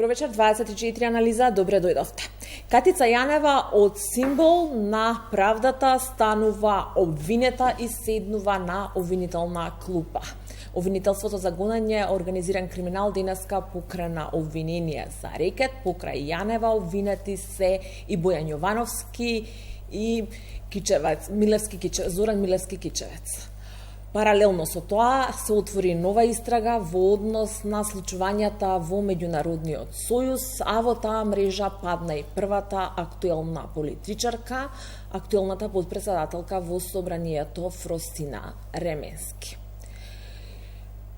Добро вечер, 24 анализа, добре дојдовте. Катица Јанева од символ на правдата станува обвинета и седнува на обвинителна клупа. Обвинителството за гонење организиран криминал денеска покрена обвинение за рекет, покрај Јанева обвинети се и Бојан Јовановски и Кичевец, Зоран Милевски Кичевец. Паралелно со тоа се отвори нова истрага во однос на случувањата во Меѓународниот сојуз, а во таа мрежа падна и првата актуелна политичарка, актуелната подпредседателка во собранието Фростина Ременски.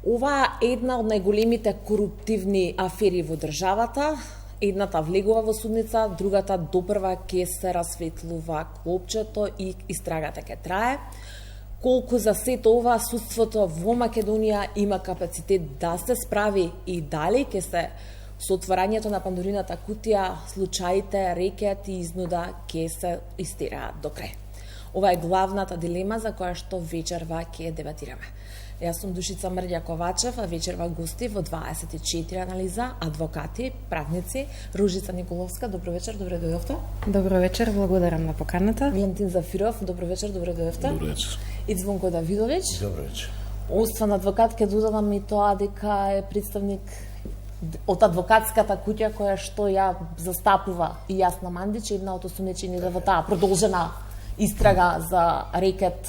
Ова е една од најголемите коруптивни афери во државата. Едната влегува во судница, другата допрва ќе се расветлува клопчето и истрагата ќе трае. Колку за сето ова судството во Македонија има капацитет да се справи и дали ќе се со отворањето на Пандорината кутија случаите рекет и изнуда ќе се истераат до крај. Ова е главната дилема за која што вечерва ќе дебатираме. Јас сум Душица Мрѓа Ковачев, а вечерва гости во 24 анализа, адвокати, правници, Ружица Николовска, добро вечер, добре дојдовте. Добро вечер, благодарам на поканата. Валентин Зафиров, добро вечер, добре дојдовте. Добро вечер. И Звонко Давидович. Добро вечер. Освен адвокат, ќе додадам и тоа дека е представник од адвокатската куќа која што ја застапува и Јасна Мандич, една од осумничените во таа продолжена истрага за рекет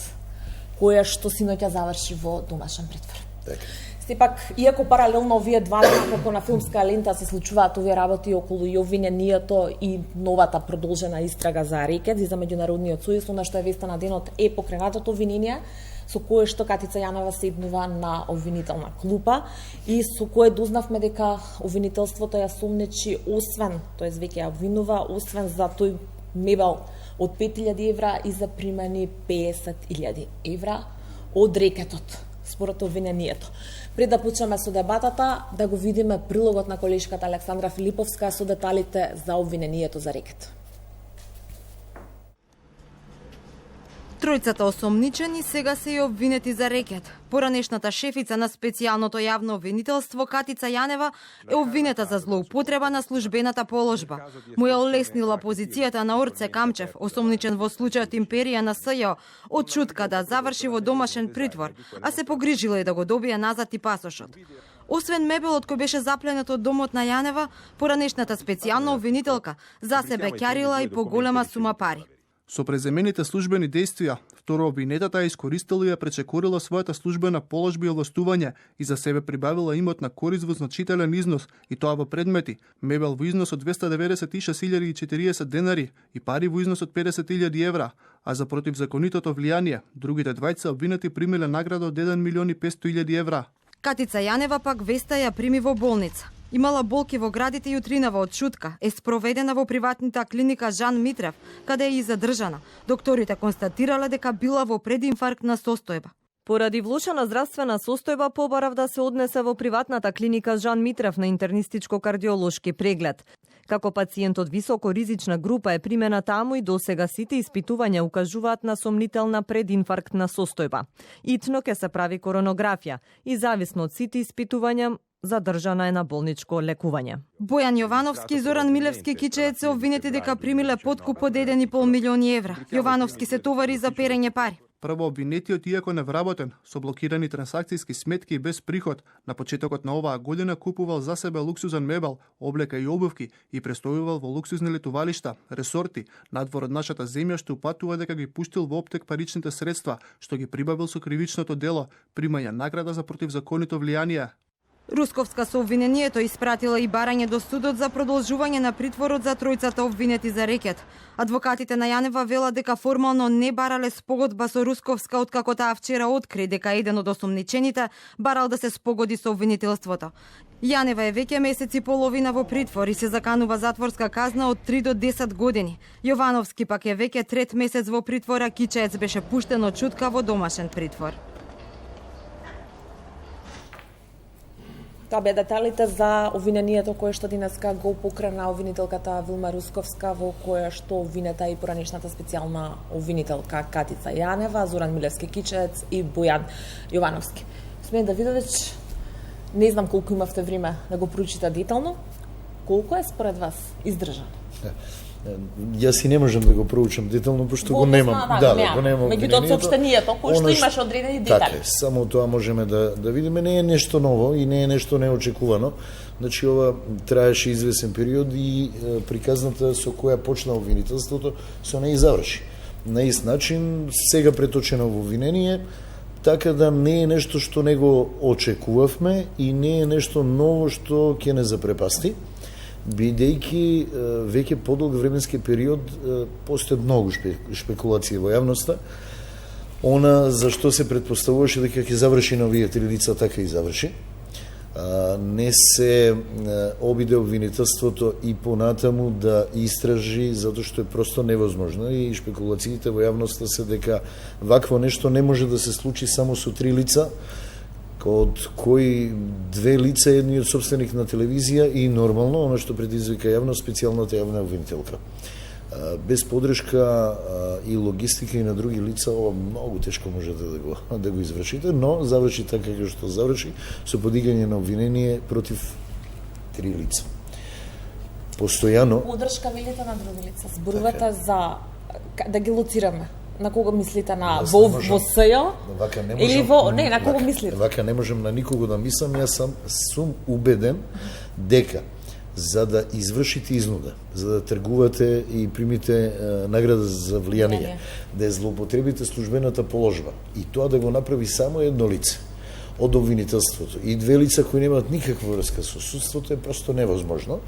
која што синоќа заврши во домашен притвор. Така. Сепак, иако паралелно овие два како на филмска лента се случуваат овие работи околу и обвинението и новата продолжена истрага за рекет и за Меѓународниот сојуз, она што е веста на денот е покренатото обвинение со кое што Катица Јанева седнува на обвинителна клупа и со кое дознавме дека обвинителството ја сомнечи освен, тоест веќе ја обвинува, освен за тој мебел од 5000 евра и за примани 50.000 евра од рекетот, според обвинението. Пред да почнеме со дебатата, да го видиме прилогот на колешката Александра Филиповска со деталите за обвинението за рекет. Тројцата осомничени сега се и обвинети за рекет. Поранешната шефица на специјалното јавно обвинителство Катица Јанева е обвинета за злоупотреба на службената положба. Му ја олеснила позицијата на Орце Камчев, осомничен во случајот Империја на СЈО, од чутка да заврши во домашен притвор, а се погрижила и да го добие назад и пасошот. Освен мебелот кој беше запленет од домот на Јанева, поранешната специјална обвинителка за себе ќарила и поголема сума пари. Со преземените службени действија, второ обвинетата ја искористила и ја пречекорила својата службена положба и овластување и за себе прибавила имот на корист во значителен износ, и тоа во предмети, мебел во износ од 296.040 денари и пари во износ од 50.000 евра, а за противзаконитото влијание, другите двајца обвинети примиле награда од 1.500.000 евра. Катица Јанева пак веста ја прими во болница. Имала болки во градите и утринава од чутка, е спроведена во приватната клиника Жан Митрев, каде е и задржана. Докторите констатирале дека била во прединфарктна состојба. Поради влошена здравствена состојба побарав да се однесе во приватната клиника Жан Митрев на интернистичко-кардиолошки преглед. Како пациент од високо ризична група е примена таму и досега сите испитувања укажуваат на сомнителна прединфарктна состојба. Итно ќе се прави коронографија и зависно од сите испитувања задржана е на болничко лекување. Бојан Јовановски и Зоран Милевски Кичевец се обвинети дека примиле подкуп од 1,5 милиони евра. Јовановски се товари за перење пари. Прво обвинетиот, иако невработен, со блокирани трансакцијски сметки и без приход, на почетокот на оваа година купувал за себе луксузен мебел, облека и обувки и престојувал во луксузни летувалишта, ресорти, надвор од нашата земја, што упатува дека ги пуштил во оптек паричните средства, што ги прибавил со кривичното дело, примање награда за противзаконито влијание. Русковска со обвинението испратила и барање до судот за продолжување на притворот за тројцата обвинети за рекет. Адвокатите на Јанева велат дека формално не барале спогодба со Русковска, откако таа вчера откри дека еден од осомничените барал да се спогоди со обвинителството. Јанева е веќе месец и половина во притвор и се заканува затворска казна од 3 до 10 години. Јовановски пак е веќе трет месец во притвор, а Кичеец беше пуштен од чутка во домашен притвор. Тоа бе деталите за обвинението кое што денеска го покрена обвинителката Вилма Русковска, во кое што обвинета и поранешната специјална обвинителка Катица Јанева, Зоран Милевски Кичевец и Бојан Јовановски. Господин Давидович, не знам колку имавте време да го проучите детално. Колку е според вас издржано? Јас и не можам да го проучам детално, пошто го немам. Го немам. Меѓутоа, соопштението, кој што имаш одредени детали. Така е, само тоа можеме да видиме. Не е нешто ново и не е нешто неочекувано. Значи, ова траеше извесен период и приказната со која почна обвинителството, со неј заврши. На ист начин, сега преточено во обвинение, така да не е нешто што не го очекувавме и не е нешто ново што ќе не запрепасти, бидејќи веќе подолг временски период постојат многу шпекулации во јавноста. Она за што се претпоставуваше дека ќе заврши на овие три лица, така и заврши. Не се обиде обвинителството и понатаму да истражи, затоа што е просто невозможно и шпекулациите во јавноста се дека вакво нешто не може да се случи само со три лица, од кои две лица, едниот собственик на телевизија и нормално, оно што предизвика јавност, специјалната јавна обвинителка. Без подршка и логистика и на други лица, ова многу тешко можете да го извршите, но заврши така како што заврши, со подигање на обвинение против три лица. Постојано... Подршка велите на други лица. Зборувате за... Да ги лоцираме. На кого мислите? На во СЈ? Или во... Не, на кого мислите? Вака не можем на никого да мислам. Јас сум убеден дека за да извршите изнуда, за да тргувате и примите награда за влијание, да ја злоупотребите службената положба и тоа да го направи само едно лице од обвинителството и две лица кои немаат никаква врска со судството, е просто невозможно.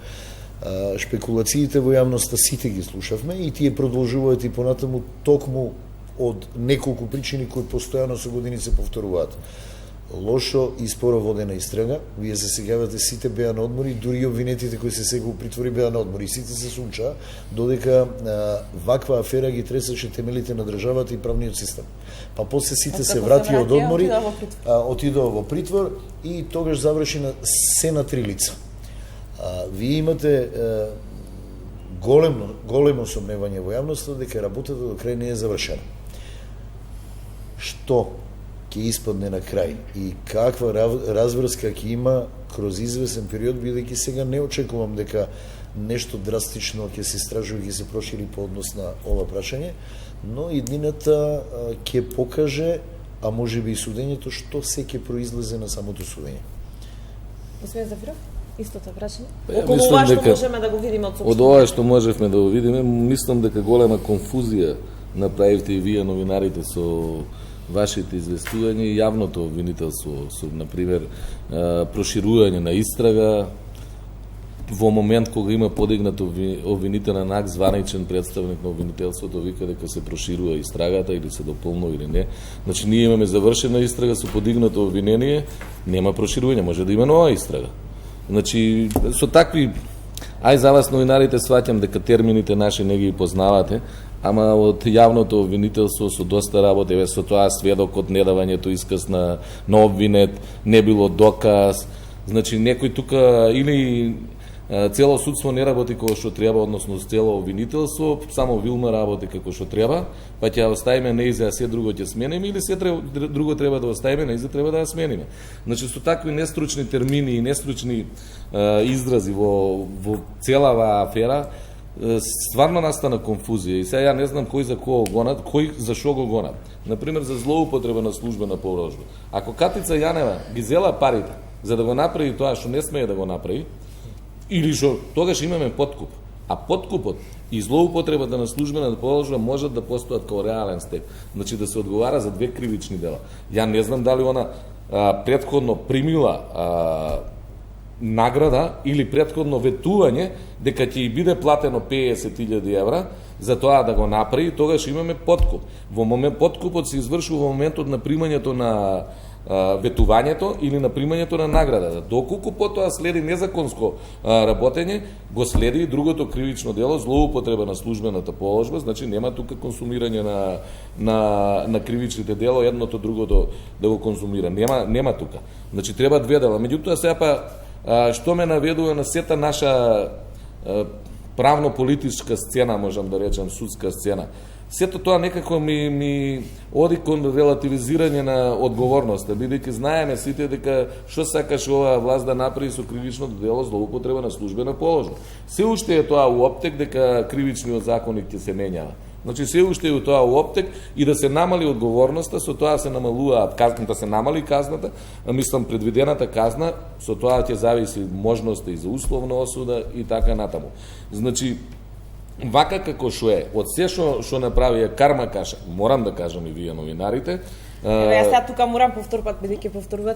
Шпекулациите во јавноста сите ги слушавме и тие продолжуваат и понатаму токму од неколку причини кои постојано со години се повторуваат. Лошо и споро водена истрага, вие се сегавате, сите беа на одмори, дури и обвинетите кои се сега у притвори беа на одмори, сите се сумчаа додека ваква афера ги тресеше темелите на државата и правниот систем. Па после сите се врати од одмори, отидоа во притвор и тогаш заврши на се на три лица. Вие имате големо сомневање во јавноста дека работата до крај не е завршена. Што ќе испадне на крај и каква разврска ќе има кроз извесен период, бидејќи сега не очекувам дека нешто драстично ќе се истражува и ќе се прошири по однос на ова прашање, но иднината ќе покаже, а можеби и судењето, што се ќе произлезе на самото судење. Господин Зафиров, истото прашање? Околу ова што можеме да го видиме од Од ова што можевме да го видиме, мислам дека голема конфузија направивте и вие новинарите со вашите известувања и јавното обвинителство, со, например, проширување на истрага, во момент кога има подигнат обвинителен акт, званичен представник на обвинителството вика дека се проширува истрагата или се дополнува или не. Значи, ние имаме завршена истрага со подигнато обвинение, нема проширување, може да има нова истрага. Значи, со такви... Ај за вас, новинарите, сваќам дека термините наши не ги познавате, ама од јавното обвинителство со доста работа, со тоа сведокот, недавањето исказ на обвинет, не било доказ. Значи, некој тука или цело судство не работи како што треба, односно цело обвинителство, само Вилма работи како што треба, па ќе оставиме неизе, а се друго ќе смениме, или се друго треба да оставиме, неизе треба да ја смениме. Значи, со такви нестручни термини и нестручни изрази во целава афера, стварно настана конфузија и сега ја не знам кој за кого гонат, кој за што го гонат. Например, за злоупотреба на службена положба. Ако Катица Јанева ги зела парите за да го направи тоа што не смее да го направи, или што тогаш имаме подкуп. А подкупот и злоупотребата на службена положба можат да постојат како реален степ. Значи да се одговара за две кривични дела. Ја не знам дали она претходно примила награда или претходно ветување дека ќе и биде платено 50.000 евра за тоа да го направи, тогаш имаме подкуп. Во момент подкупот се извршува во моментот на примањето на ветувањето или на примањето на наградата. Доколку потоа следи незаконско работење, го следи и другото кривично дело, злоупотреба на службената положба, значи нема тука консумирање на кривичните дела, едното другото да го консумира. Нема тука. Значи треба две дела. Меѓутоа сега па што ме наведува на сета наша правно-политичка сцена, можам да речам, судска сцена. сето тоа некако ми оди кон релативизирање на одговорноста, бидејќи знаеме сите дека што сакаш оваа власт да направи со кривичното дело злоупотреба на службена положба. Се уште е тоа у оптек дека кривичниот законник ќе се менјава. Значи се уште е тоа у оптек и да се намали одговорноста, со тоа се намалуваат казната, се намали казната, мислам предвидената казна, со тоа ќе зависи можноста и за условна осуда и така натаму. Значи вака како што е, од се што направија Карма Каша, морам да кажам и вие новинарите, Јас сега тука морам повторпат, бидејќи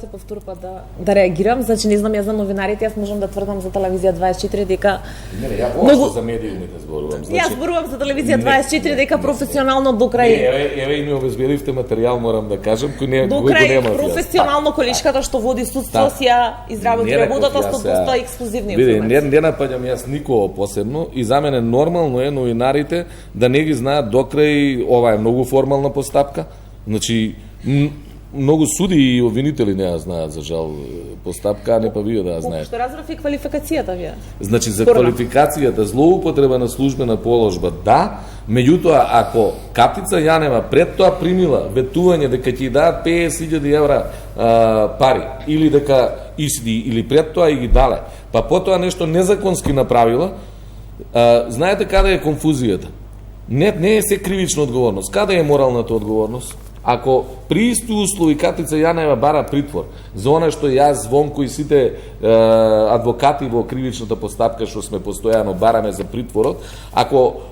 повторпат да реагирам. Значи не знам, јас за новинарите, јас можам да тврдам за телевизија 24 дека не, ја воопшто за медиумите зборувам. Значи, јас зборувам за телевизија 24 дека професионално до крај. Еве и ми обезбедивте материјал, морам да кажам, кој не до крај професионално колишката што води судство си ја изработи работата со доста ексклузивни информации. Не напаѓам јас никого посебно и за мене нормално е новинарите да не ги знаат до крај, ова е многу формална постапка. Значи многу суди и обвинители не ја знаат за жал постапка, а не па вие да ја знаете. Што разбрав и квалификацијата вие. Значи за квалификацијата злоупотреба на службена положба да, меѓутоа ако Катица Јанева пред тоа примила ветување дека ќе дадат 50.000 евра пари или дека или пред тоа и ги дале, па потоа нешто незаконски направила, знаете каде е конфузијата? Не е се кривична одговорност. Каде е моралната одговорност? Ако при исти услови Катица Јанева бара притвор за она што јас, Вонко и сите адвокати во кривичната постапка што сме постојано бараме за притворот, ако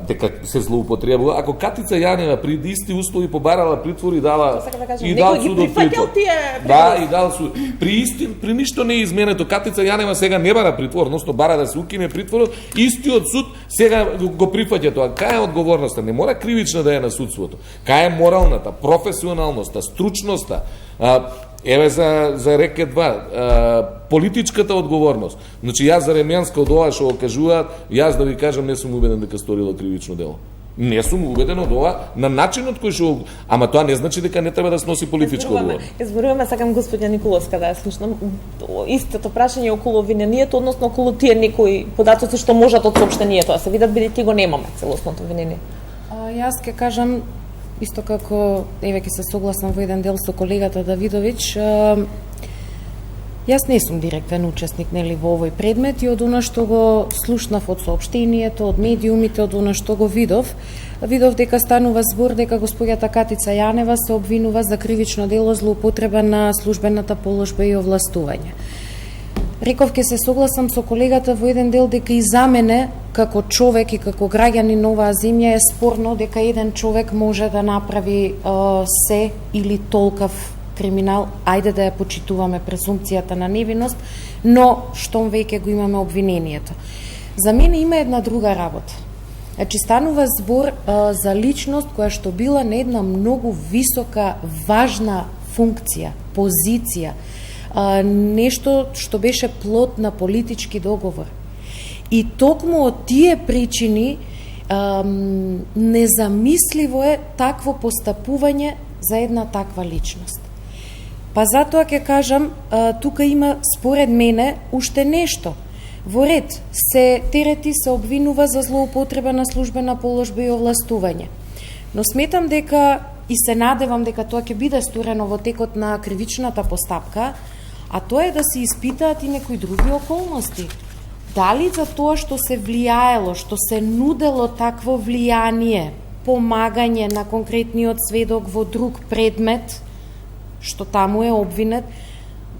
дека се злоупотребува, ако Катица Јанева при исти услови побарала притвор и дала и дал судот притвор. Да, и дал суд. При ништо не е изменето. Катица Јанева сега не бара притвор, односно бара да се укине притворот, истиот суд сега го прифаќа тоа. Кај е одговорноста? Не мора кривична да е на судството. Кај е моралната, професионалноста, стручноста, еве за рекет 2, политичката одговорност. Значи јас за Ремјанска од ова што го кажуваат, јас да ви кажам не сум убеден дека сторила кривично дело. Не сум убеден од ова на начинот кој што, ама тоа не значи дека не треба да сноси политичка одговорност. Зборуваме сакам господја Николовска да ја слушнам истото прашање околу обвинението, односно околу тие некои податоци што можат од соопштението да се видат, бидејќи го немаме целосното обвинение. Јас ќе кажам исто како еве ќе се согласам во еден дел со колегата Давидовиќ. Јас не сум директен учесник нели во овој предмет и од она што го слушнав од соопштението, од медиумите, од она што го видов дека станува збор дека госпоѓата Катица Јанева се обвинува за кривично дело злоупотреба на службената положба и овластување. Реков ќе се согласам со колегата во еден дел дека и за мене како човек и како граѓанин на оваа земја е спорно дека еден човек може да направи се или толкав криминал, ајде да ја почитуваме презумпцијата на невиност, но штом веќе го имаме обвинението. За мене има една друга работа. Значи станува збор за личност која што била на една многу висока, важна функција, позиција, нешто што беше плод на политички договор. И токму од тие причини незамисливо е такво постапување за една таква личност. Па затоа ќе кажам, тука има според мене уште нешто. Во ред се терети, се обвинува за злоупотреба на службена положба и овластување. Но сметам дека и се надевам дека тоа ќе биде сторено во текот на кривичната постапка, а тоа е да се испитаат и некои други околности. Дали за тоа што се влијаело, што се нудело такво влијание, помагање на конкретниот сведок во друг предмет, што таму е обвинет,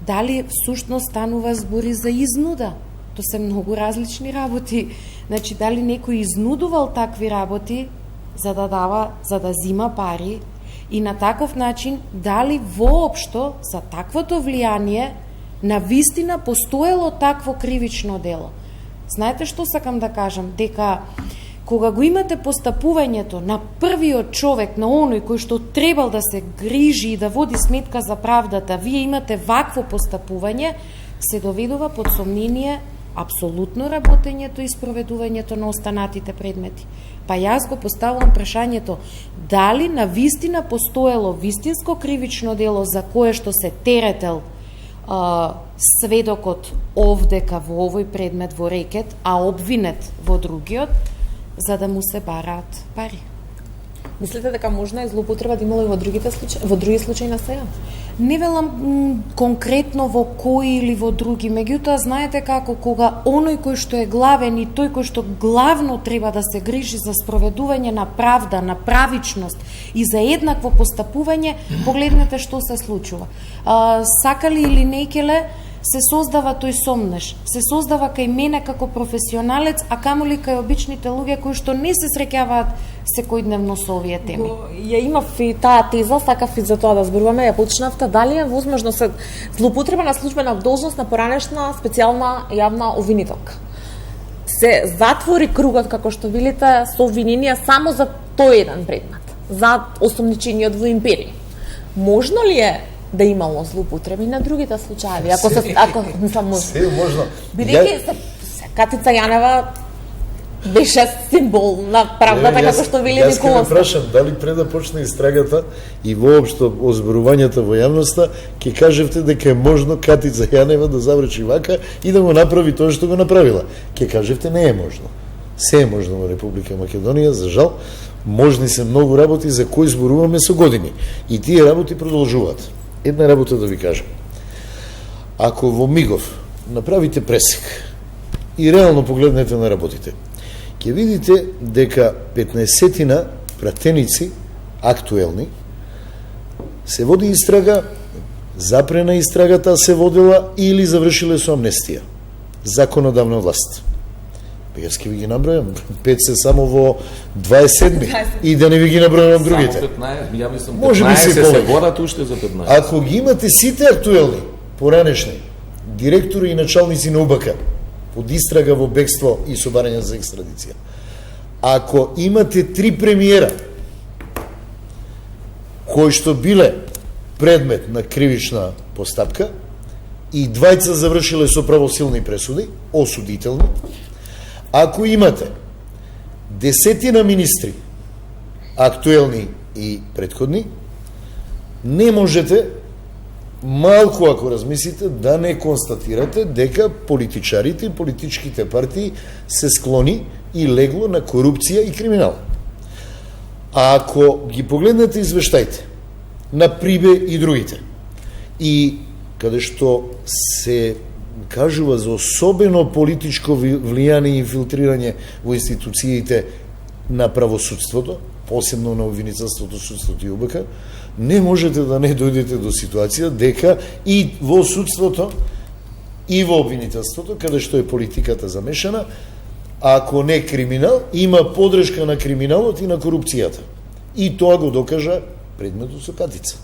дали всушност станува збори за изнуда? Тоа се многу различни работи. Значи, дали некој изнудувал такви работи за да дава, за да зима пари и на таков начин, дали воопшто за таквото влијание на вистина постоело такво кривично дело? Знаете што сакам да кажам? Дека кога го имате постапувањето на првиот човек, на оној кој што требал да се грижи и да води сметка за правдата, вие имате вакво постапување, се доведува под сомнение апсолутно работењето и спроведувањето на останатите предмети. Па јас го поставувам прашањето, дали на вистина постоело вистинско кривично дело за кое што се теретел сведокот овдека во овој предмет во рекет, а обвинет во другиот, за да му се бараат пари. Мислите дека можна е злоупотреба да имало и во други случаи на сега? Не велам конкретно во кои или во други, меѓутоа знаете како кога оној кој што е главен и тој кој што главно треба да се грижи за спроведување на правда, на правичност и за еднакво постапување, погледнете што се случува. Сакали или некеле, се создава тој сомнеш, се создава кај мене како професионалец, а камоли кај обичните луѓе кои што не се среќаваат секојдневно со овие теми. Ја имав и таа теза, сакав и за тоа да зборуваме, ја почнавте, дали е возможно се злоупотреба на службена должност на поранешна специјална јавна обвинителка? Се затвори кругот, како што видите, со обвиненија само за тој еден предмет, за осомничениот во империја. Можно ли е да имало злоупотреби на другите случаи? Ако мислам можно. Се можно. Бидејќи Катица Јанева беше символ на правдата, како што вели Николос. Јас ке ме прашам, дали пред да почне истрагата и воопшто озборувањата во јавноста, ќе кажевте дека е можно Катица Јанева да заврши вака и да го направи тоа што го направила. Ќе кажевте не е можно. Се е можно во Република Македонија, за жал, можни се многу работи за кои зборуваме со години. И тие работи продолжуваат. Една работа да ви кажам. Ако во мигов направите пресек и реално погледнете на работите, ќе видите дека 15-тина пратеници актуелни се води истрага, запрена истрагата се водела или завршиле со амнестија. Законодавна власт. Јас ќе ви ги набројам. 5 се само во 27 и да не ви ги набројам другите. Само 15, ја мислам 15 може би се борат уште за 15. Ако ги имате сите актуелни, поранешни, директори и началници на УБК, под истрага во бегство и собарање за екстрадиција, ако имате 3 премиера, кои што биле предмет на кривична постапка и двајца завршиле со правосилни пресуди, осудителни, ако имате 10 министри, актуелни и претходни, не можете, малку ако размислите, да не констатирате дека политичарите и политичките партии се склони и легло на корупција и криминал. А ако ги погледнете извештаите на Прибе и другите, и каде што се кажува за особено политичко влијание и инфилтрирање во институциите на правосудството, посебно на обвинителството, судството и УБК, не можете да не дојдете до ситуација дека и во судството и во обвинителството, каде што е политиката замешана, ако не криминал, има подршка на криминалот и на корупцијата. И тоа го докажа предметот со Катица.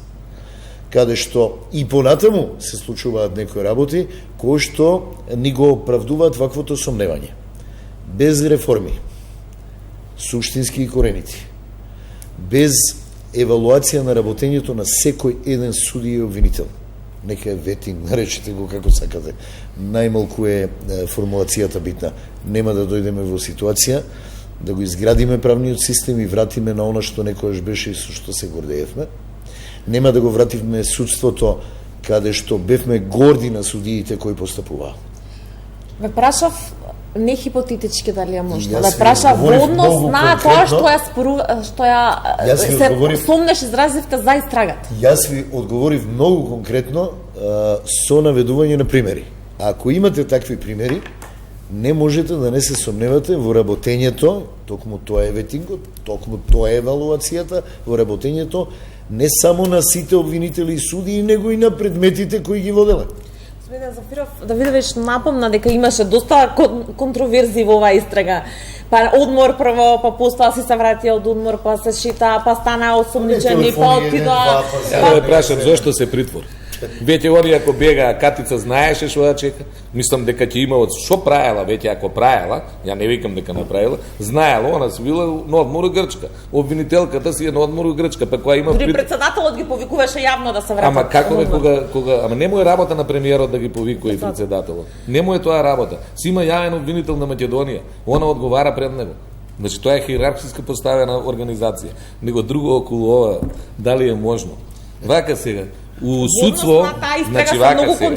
Каде што и понатаму се случуваат некои работи кои што ни го оправдуваат ваквото сомневање. Без реформи, суштински и коренити, без евалуација на работењето на секој еден судија и обвинител. Нека е ветинг, наречете го како сакате. Најмалку е формулацијата битна. Нема да дојдеме во ситуација да го изградиме правниот систем и вратиме на она што некојаш беше и со што се гордеевме. Нема да го вратиме судството каде што бевме горди на судиите кои постапуваа. Ве прашав не хипотетички дали е можно. Јас Да праша во однос на тоа што се сомнеш изразивте за истрагата. Јас ви одговорив многу конкретно со наведување на примери. Ако имате такви примери, не можете да не се сомневате во работењето, токму тоа е ветингот, токму тоа е евалуацијата, во работењето не само на сите обвинители и судии, него и на предметите кои ги воделе. Господин Зафиров, да видиш, напомна дека имаше доста контроверзии во оваа истрага. Па одмор прво, па постоа си се вратија од одмор, па се шита, па стана осомничени, па отидоа. Ја да прашам зошто се притвор. Веќе они ако бега, Катица знаеше што да чека. Мислам дека ќе имало што правела, веќе ако правела, ја не викам дека направила, знаела, она си била на одмор у Грчка. Обвинителката си е на одмор у Грчка, па која има Дури председателот ги повикуваше јавно да се вратат. Ама како бе кога ама не му е работа на премиерот да ги повикува и председателот. Не му е тоа работа. Си има јавен обвинител на Македонија. Она одговара пред него. Значи тоа е хиерархиски поставена организација. Него друго околу ова дали е можно. Вака сега у судство, значи вака сега,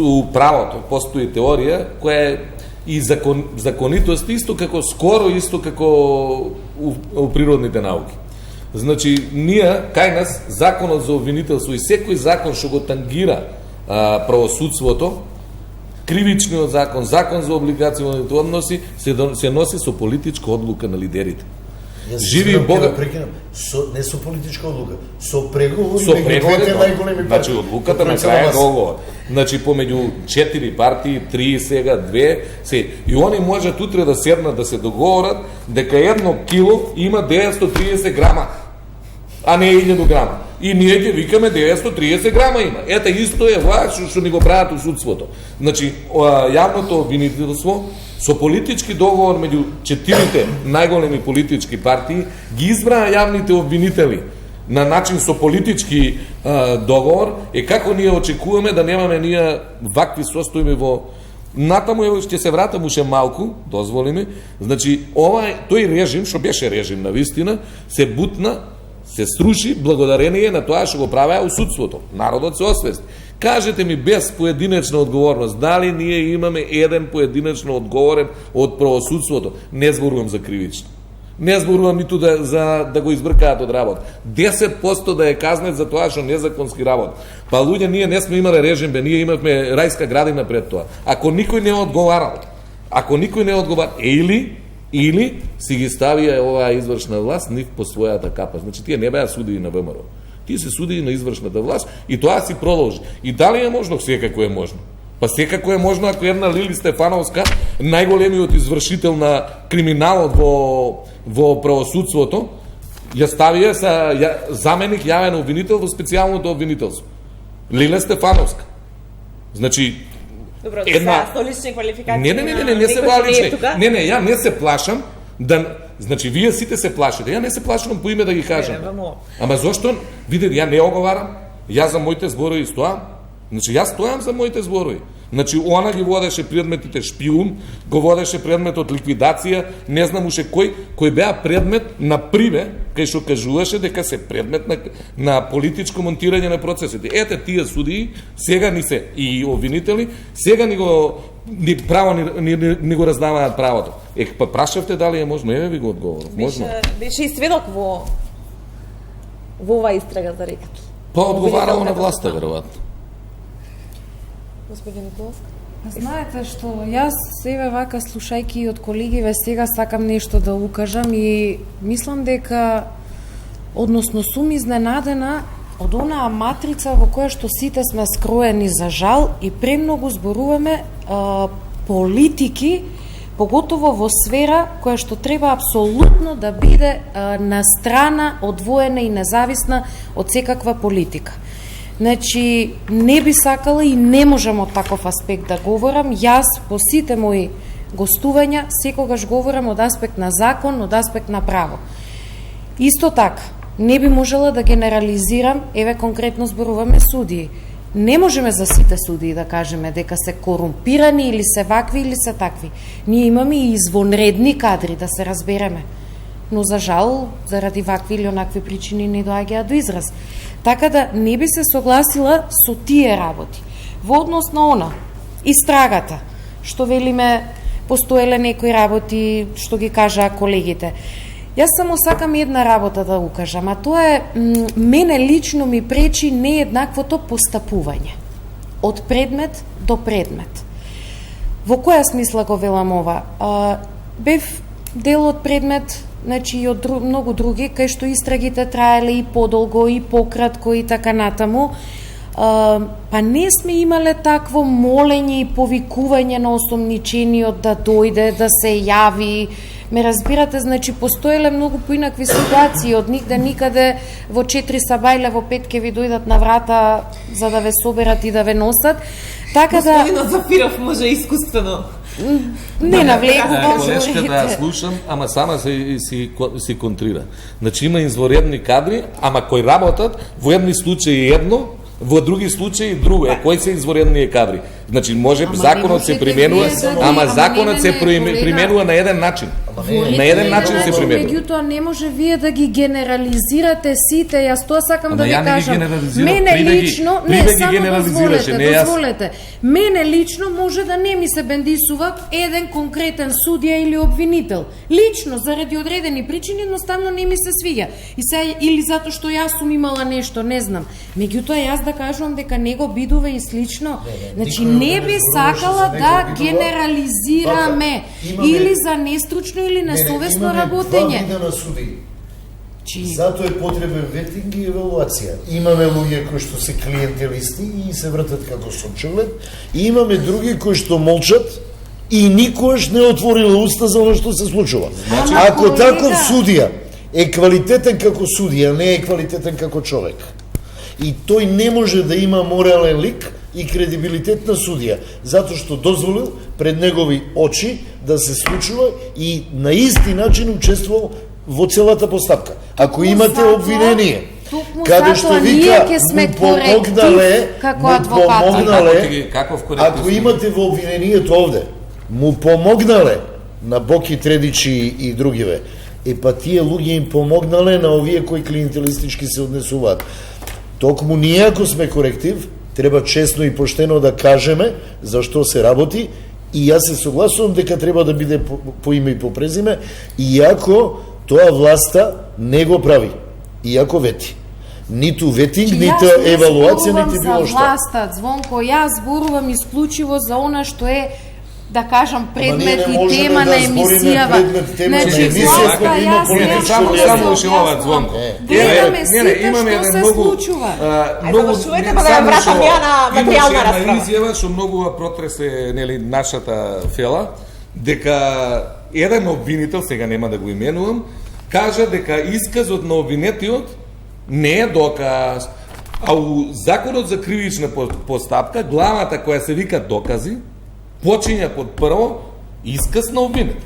у правото постои теорија која е и законитост исто како скоро исто како у природните науки. Значи, ние, кај нас, законот за обвинителство и секој закон што го тангира правосудството, кривичниот закон, закон за облигационите односи, се носи со политичка одлука на лидерите. Живи Бога не со политичка одлука, со преговори меѓу двете најголеми партии. Значи одлуката на крај е договор. Значи помеѓу 4 партии, 3 сега 2 се и они можат утре да седнат да се договорат дека 1 кило има 930 грама, а не 1000 грама. И ние ќе викаме 930 грама има. Ета исто е што ни го прават у судството. Значи јавното обвинителство со политички договор меѓу 4 најголеми политички партии ги избраа јавните обвинители на начин со политички договор е како ние очекуваме да немаме ние вакви состојби во натаму ќе се вратам уште малку, дозволиме. Значи тој режим што беше режим на вистина се бутна, се сруши благодарение на тоа што го правеа у судството. Народот се освести. Кажете ми без поединечна одговорност, дали ние имаме еден поединечно одговорен од правосудството? Не зборувам за кривично. Не зборувам ниту да го избркаат од работа. 10% да е казнет за тоа што незаконски работа. Па луѓе, ние не сме имале режим, ние имавме рајска градина пред тоа. Ако никој не одговарал, или си ги ставија оваа извршна власт нив по својата капа. Значи тие не беа судии на ВМРО. Тие се судии на извршната власт и тоа си продолжи. И дали е можно? Секако е можно. Па секако е можно ако една Лили Стефановска, најголемиот извршител на криминалот во правосудството, ја ставија заменик јавен обвинител во специјалното обвинителство. Лиле Стефановска. Значи добро, со лични квалификации. Не се лични. Ја не се плашам значи вие сите се плашите. Ја не се плашам по име да ги кажам. Ама зошто? Видите, ја не оговарам. Јас за моите зборови стоам. Значи јас стојам за моите зборови. Значи она ги водеше предметите шпиун, го водеше предметот ликвидација, не знам уште кој беа предмет на Приве, кај што кажуваше дека се предмет на политичко монтирање на процесите. Ете тие судии сега ни се и обвинители, сега ни го раздаваат правото. Па прашавте дали е можно, еве ви го одговорам. Можно. Беше и сведок во оваа истрага за рекет. Па одговарало на власта веројатно. Господин Николов? Знаете што, јас себе вака слушајки од колегиве сега сакам нешто да укажам и мислам дека, односно сум изненадена од онаа матрица во која што сите сме скроени за жал и премногу зборуваме политики, поготово во сфера која што треба апсолутно да биде на страна, одвоена и независна од секаква политика. Значи, не би сакала и не можам од таков аспект да говорам. Јас по сите мои гостувања секогаш говорам од аспект на закон, од аспект на право. Исто така, не би можела да генерализирам, еве конкретно зборуваме судии. Не можеме за сите судии да кажеме дека се корумпирани или се вакви или се такви. Ние имаме и извонредни кадри, да се разбереме. Но за жал, заради вакви или онакви причини не доаѓаат до израз. Така да не би се согласила со тие работи. Во однос на она, истрагата, што велиме, постоеле некои работи, што ги кажаа колегите. Јас само сакам една работа да укажам, а тоа е, мене лично ми пречи нееднаквото постапување. Од предмет до предмет. Во која смисла го велам ова? Бев дел од предмет, значи и од многу други, кај што истрагите траеле и подолго, и пократко, и така натаму. Па не сме имале такво молење и повикување на осомничениот да дојде, да се јави. Ме разбирате, значи постоеле многу поинакви ситуации, од нигде никаде во 4 сабајле, во 5 ке ви дојдат на врата за да ве соберат и да ве носат. Така да... Господинот Зафиров може искуствено. Не навлегувам. Колешка да слушам, ама сама си контрира. Значи има изворедни кадри, ама кои работат во едни случаи едно, во други случаи друго. Кои се изворедни кадри? Значи може законот се применува, ама законот се применува на еден начин. На еден начин се применува. Меѓутоа не може вие да ги генерализирате сите. Јас тоа сакам да ви ја не ги кажам. генерализирам. Мене лично, не само генерализираше, не јас. дозволете. Мене лично може да не ми се бендисува еден конкретен судија или обвинител. Лично заради одредени причини едноставно не ми се свиѓа. И се или затоа што јас сум имала нешто, не знам. Меѓутоа јас да кажувам дека него бидува и слично. Значи не би сакала да генерализираме или за нестручно или несовесно работење. Имаме два вида на суди. Затоа е потребен ветинг и евалуација. Имаме луѓе кои што се клиентелисти и се вртат како сончоглед, и имаме други кои што молчат и никогаш не отворила уста за оно што се случува. Ако таков судија е квалитетен како судија, не е квалитетен како човек. И тој не може да има морален лик и кредибилитет на судија, затоа што дозволил пред негови очи да се случува и на исти начин учествувал во целата постапка. Ако имате обвинение, каде што вика му помогнале, ако имате во обвинението овде, му помогнале на Боки Тредичи и другиве, па тие луѓе им помогнале на овие кои клиентелистички се однесуваат. Токму ние ако сме коректив, треба честно и поштено да кажеме зашто се работи, и јас се согласувам дека треба да биде по име и по презиме, иако тоа власта не го прави, иако вети. Ниту ветинг, ниту евалуација, ниту било што. Јас власта, Звонко, јас зборувам исклучиво за она што е, да кажам, предмет и тема на емисијава. Значи, власта, јас не само ушилова, Звонко. Гледаме сите што се случува. Завршувате, па да ја вратам ја на материјална расправа. Имаше изјава што многу протресе, нели, нашата фела, дека еден обвинител, сега нема да го именувам, кажа дека исказот на обвинетиот не е доказ, а у Законот за кривична постапка, главата која се вика докази, почиња под прво исказ на обвинет.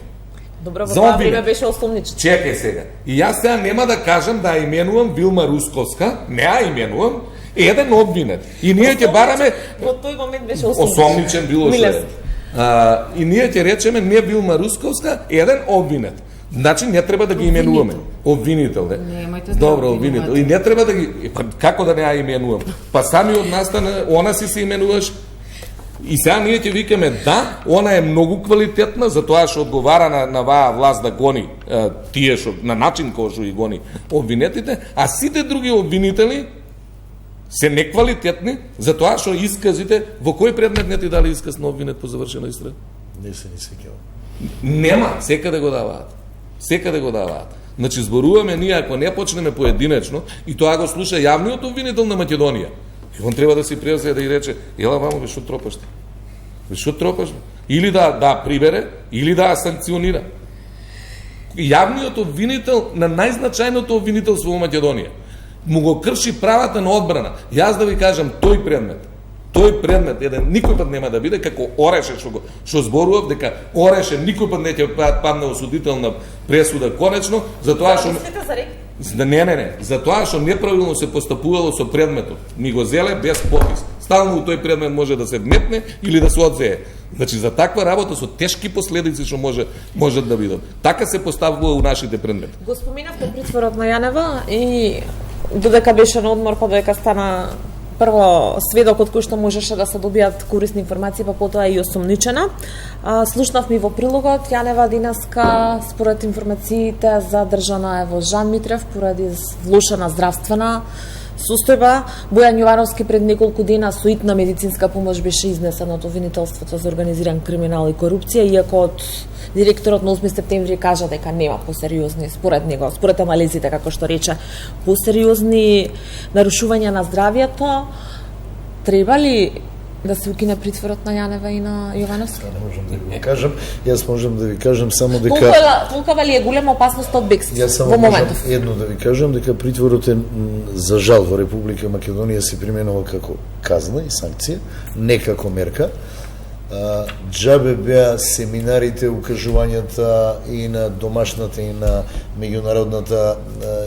Добро, во тоа време беше осумничен. Чекај сега. И јас сега нема да кажам да именувам Вилма Русковска, не ја именувам, еден обвинет. И ние ќе бараме... Во тој момент беше осумничен. Осумничен било се. И ние ќе речеме не Вилма Русковска, еден обвинет. Значи не треба да ги именуваме. Обвинител, не? Немојте да добро, обвинител. И не треба да ги... Како да не ја именувам? Па сами од настана, она си се именуваш. И сега ние ќе викаме да, она е многу квалитетна, затоа што одговара на ваа власт да гони тие што на начин кој што ги гони обвинетите, а сите други обвинители се неквалитетни, затоа што исказите во кој предмет не ти дали исказ на обвинет по завршена истрага? Не се ни сеќавам. Нема, секаде го даваат. Секаде го даваат. Значи зборуваме ние ако не почнеме поединечно и тоа го слуша јавниот обвинител на Македонија. И он треба да си превзе да и рече, ела вамо бе, шо тропаш ти? Бе, шо тропаш? Или да прибере, или да санкционира. Јавниот обвинител на најзначајното обвинителство во Македонија му го крши правата на одбрана. Јас да ви кажам, тој предмет еден никој пат нема да биде како Ореше што зборував дека Ореше никој пат не ќе падне осудителна пресуда конечно, затоа што Не, затоа што неправилно се постапувало со предметот. Ми го зеле без попис. Стално у тој предмет може да се вметне или да се одзее. Значи за таква работа со тешки последици што можат да бидат. Така се поставува у нашите предмети. Го споминавте притворот на Јанева и додека беше на одмор, па додека стана прво сведок од кој што можеше да се добијат корисни информации, па потоа и осумничена. Слушнавме во прилогот, Јанева денеска, според информациите, задржана е во Жан Митрев поради влошена здравствена состојба. Бојан Јовановски пред неколку дена со итна медицинска помош беше изнесен од обвинителството за организиран криминал и корупција, иако од директорот на 8 септември кажа дека нема посериозни, според него, според анализите, како што рече, посериозни нарушувања на здравјето. Треба ли да се укине притворот на Јанева и на Јовановски? Не можам да ви кажам. Јас можам да ви кажам само дека... Толкова ли е голема опасност од бегство во моментов? Јас само можам едно да ви кажам, дека притворот е, за жал, во Република Македонија се применува како казна и санкција, не како мерка. Џабе беа семинарите, укажувањата и на домашната и на меѓународната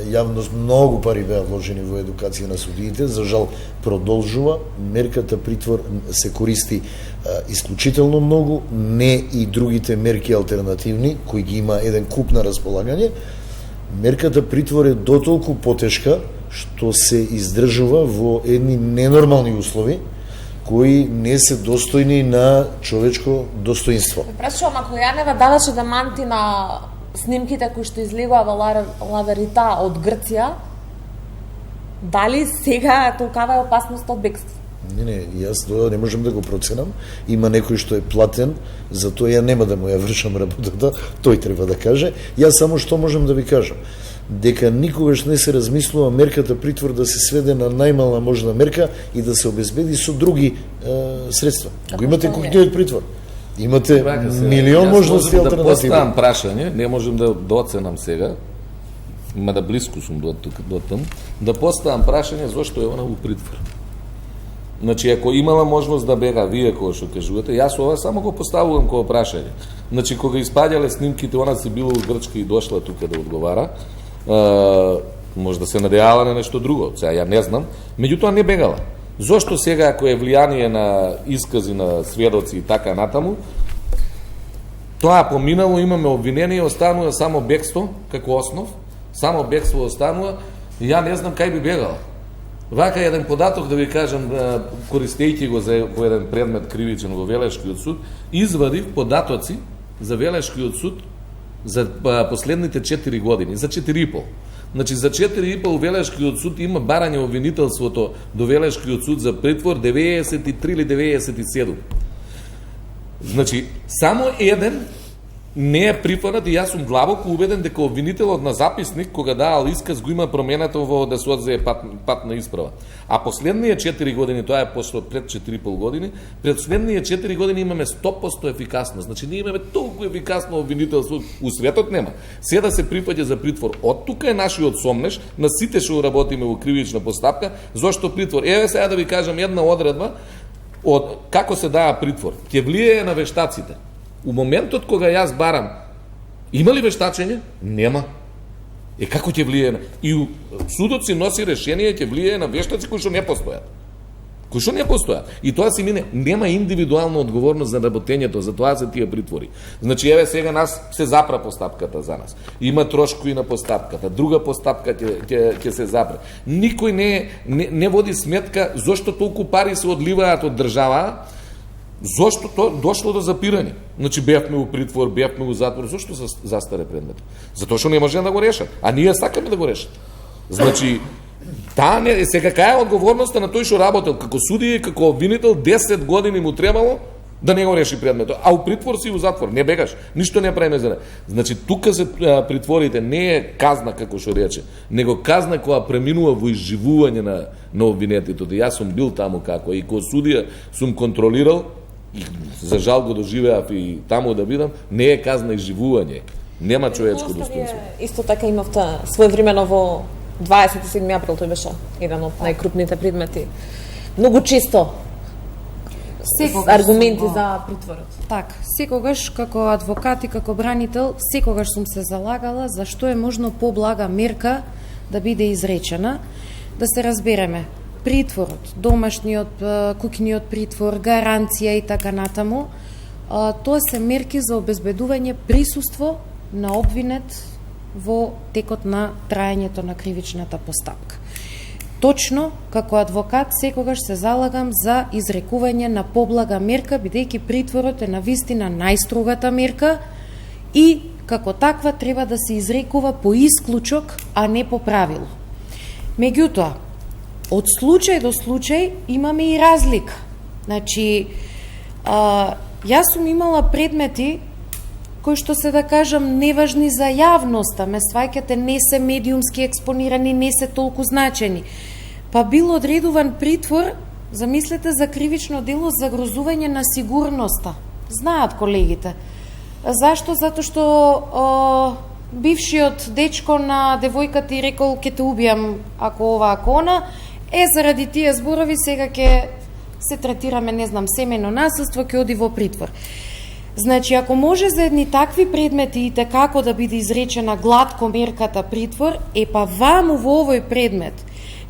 јавност, многу пари беа вложени во едукација на судиите. За жал продолжува, мерката притвор се користи исклучително многу, не и другите мерки алтернативни, кои ги има еден куп на располагање. Мерката притвор е дотолку потешка што се издржува во едни ненормални услови, кои не се достојни на човечко достоинство. Прашувам, ако Јанева даваше даманти на снимките кои што излегува Лаверита од Грција, дали сега толкава е опасност од бегство? Не, јас тоа не можем да го проценам. Има некој што е платен, затоа ја нема да му ја вршам работата, тој треба да каже. Јас само што можем да ви кажам, дека никогаш не се размислува мерката притвор да се сведе на најмална можна мерка и да се обезбеди со други средства. Го имате куќниот притвор. Имате милион можности алтернативи. Да поставам прашање, не можем да оценам сега, мада близко сум до таму, да поставам прашање зошто е она у притвор. Значи, ако имала можност да бега, вие кога што кажувате, јас ова само го поставувам кога прашање. Значи, кога испаѓале снимките, она се било во Грчка и дошла тука да одговара, може да се надејала на нешто друго, сега ја не знам, меѓутоа не бегала. Зошто сега, ако е влијание на искази на сведоци и така натаму, тоа поминало, имаме обвинение, останува само бегство, како основ, само бегство останува, и ја не знам кај би бегала. Вака еден податок да ви кажам, користејќи го за по еден предмет кривичен во Велешкиот суд, извадив податоци за Велешкиот суд за последните 4 години, за 4,5. Значи, за 4,5 Велешкиот суд има барање обвинителството до Велешкиот суд за притвор 93 или 97. Значи, само еден не е прифанат и јас сум длабоко убеден дека обвинителот на записник, кога даал исказ, го има променето во да се одзее патна исправа. А последние 4 години, тоа е пред 4,5 години, пред следние 4 години имаме 100% ефикасност. Значи, ние имаме толку ефикасно обвинителство, у светот нема. Се да се прифаќа за притвор. Од тука е нашиот сомнеш, на сите што работиме во кривична постапка, зошто притвор. Еве сега да ви кажам една одредба од како се дава притвор. Ќе влијае на вештаците. У моментот кога јас барам, има ли вештачење? Нема. Како ќе влијае? И судот си носи решение, ќе влијае на вештаци кои што не постојат. Кои што не постојат. И тоа си мине, нема индивидуална одговорност за работењето, за тоа се тие притвори. Значи, еве сега нас се запра постапката за нас. Има трошкови на постапката, друга постапка ќе се запре. Никој не води сметка зошто толку пари се одливаат од држава, зошто тоа дошло до запирање. Значи, бевме у притвор, бевме у затвор, зошто застаре предмет? Затоа што не може да го решат, а ние сакаме да го решат. Значи, таа не сега кај е одговорноста на тој што работел како судија и како обвинител, 10 години му требало да не го реши предметот, а у притвор си у затвор, не бегаш, ништо не правиме за не. Значи, тука се притворите не е казна, како што рече, него казна која преминува во изживување на обвинетите. Јас сум бил таму како и кој судија сум контролирал, и за жал го доживеав и таму да бидам, не е казна изживување. Нема човечко достоинство. Исто така имавте своевремено во 27 април, тој беше еден од најкрупните предмети. Многу често аргументи за притворот. Так, секогаш како адвокат и како бранител, секогаш сум се залагала за што е можно поблага мерка да биде изречена, да се разбереме. Притворот, домашниот, куќниот притвор, гаранција и така натаму, тоа се мерки за обезбедување присуство на обвинет во текот на траењето на кривичната постапка. Точно, како адвокат, секогаш се залагам за изрекување на поблага мерка, бидејќи притворот е навистина најстрогата мерка и како таква треба да се изрекува по исклучок, а не по правило. Меѓутоа, од случај до случај имаме и разлика. Значи, јас сум имала предмети кои што се да кажам неважни за јавноста, ме сваќате, не се медиумски експонирани, не се толку значени. Па бил одредуван притвор, замислете, за кривично дело загрозување на сигурноста. Знаат колегите. Зашто? Зато што бившиот дечко на девојката и рекол ќе те убијам ако ова, ако она, заради тие зборови сега ќе се третираме, не знам, семејно насилство, ќе оди во притвор. Значи, ако може за едни такви предмети и како да биде изречена гладко мерката притвор, па ваму во овој предмет,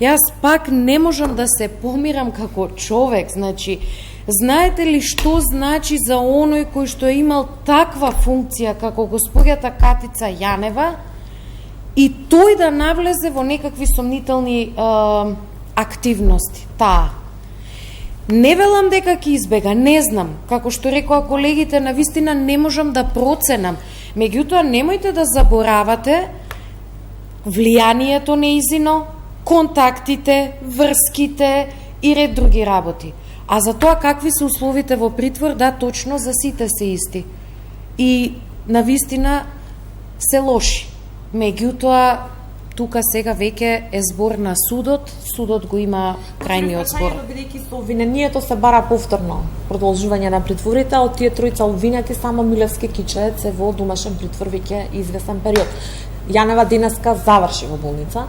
јас пак не можам да се помирам како човек. Значи, знаете ли што значи за оној кој што е имал таква функција како господјата Катица Јанева и тој да навлезе во некакви сомнителни активности? Не велам дека ќе избега, не знам. Како што рекоа колегите, навистина не можам да проценам. Меѓутоа, немојте да заборавате влијанието неизино, контактите, врските и ред други работи. А за тоа какви се условите во притвор, да, точно за сите се исти. И навистина се лоши. Меѓутоа, тука сега веќе е збор на судот, судот го има крајниот збор. Бидејќи со обвинението се бара повторно продолжување на притворите, од тие тројца обвинети само Милевски Кичеец е во домашен притвор веќе известен период. Јанева денеска заврши во болница.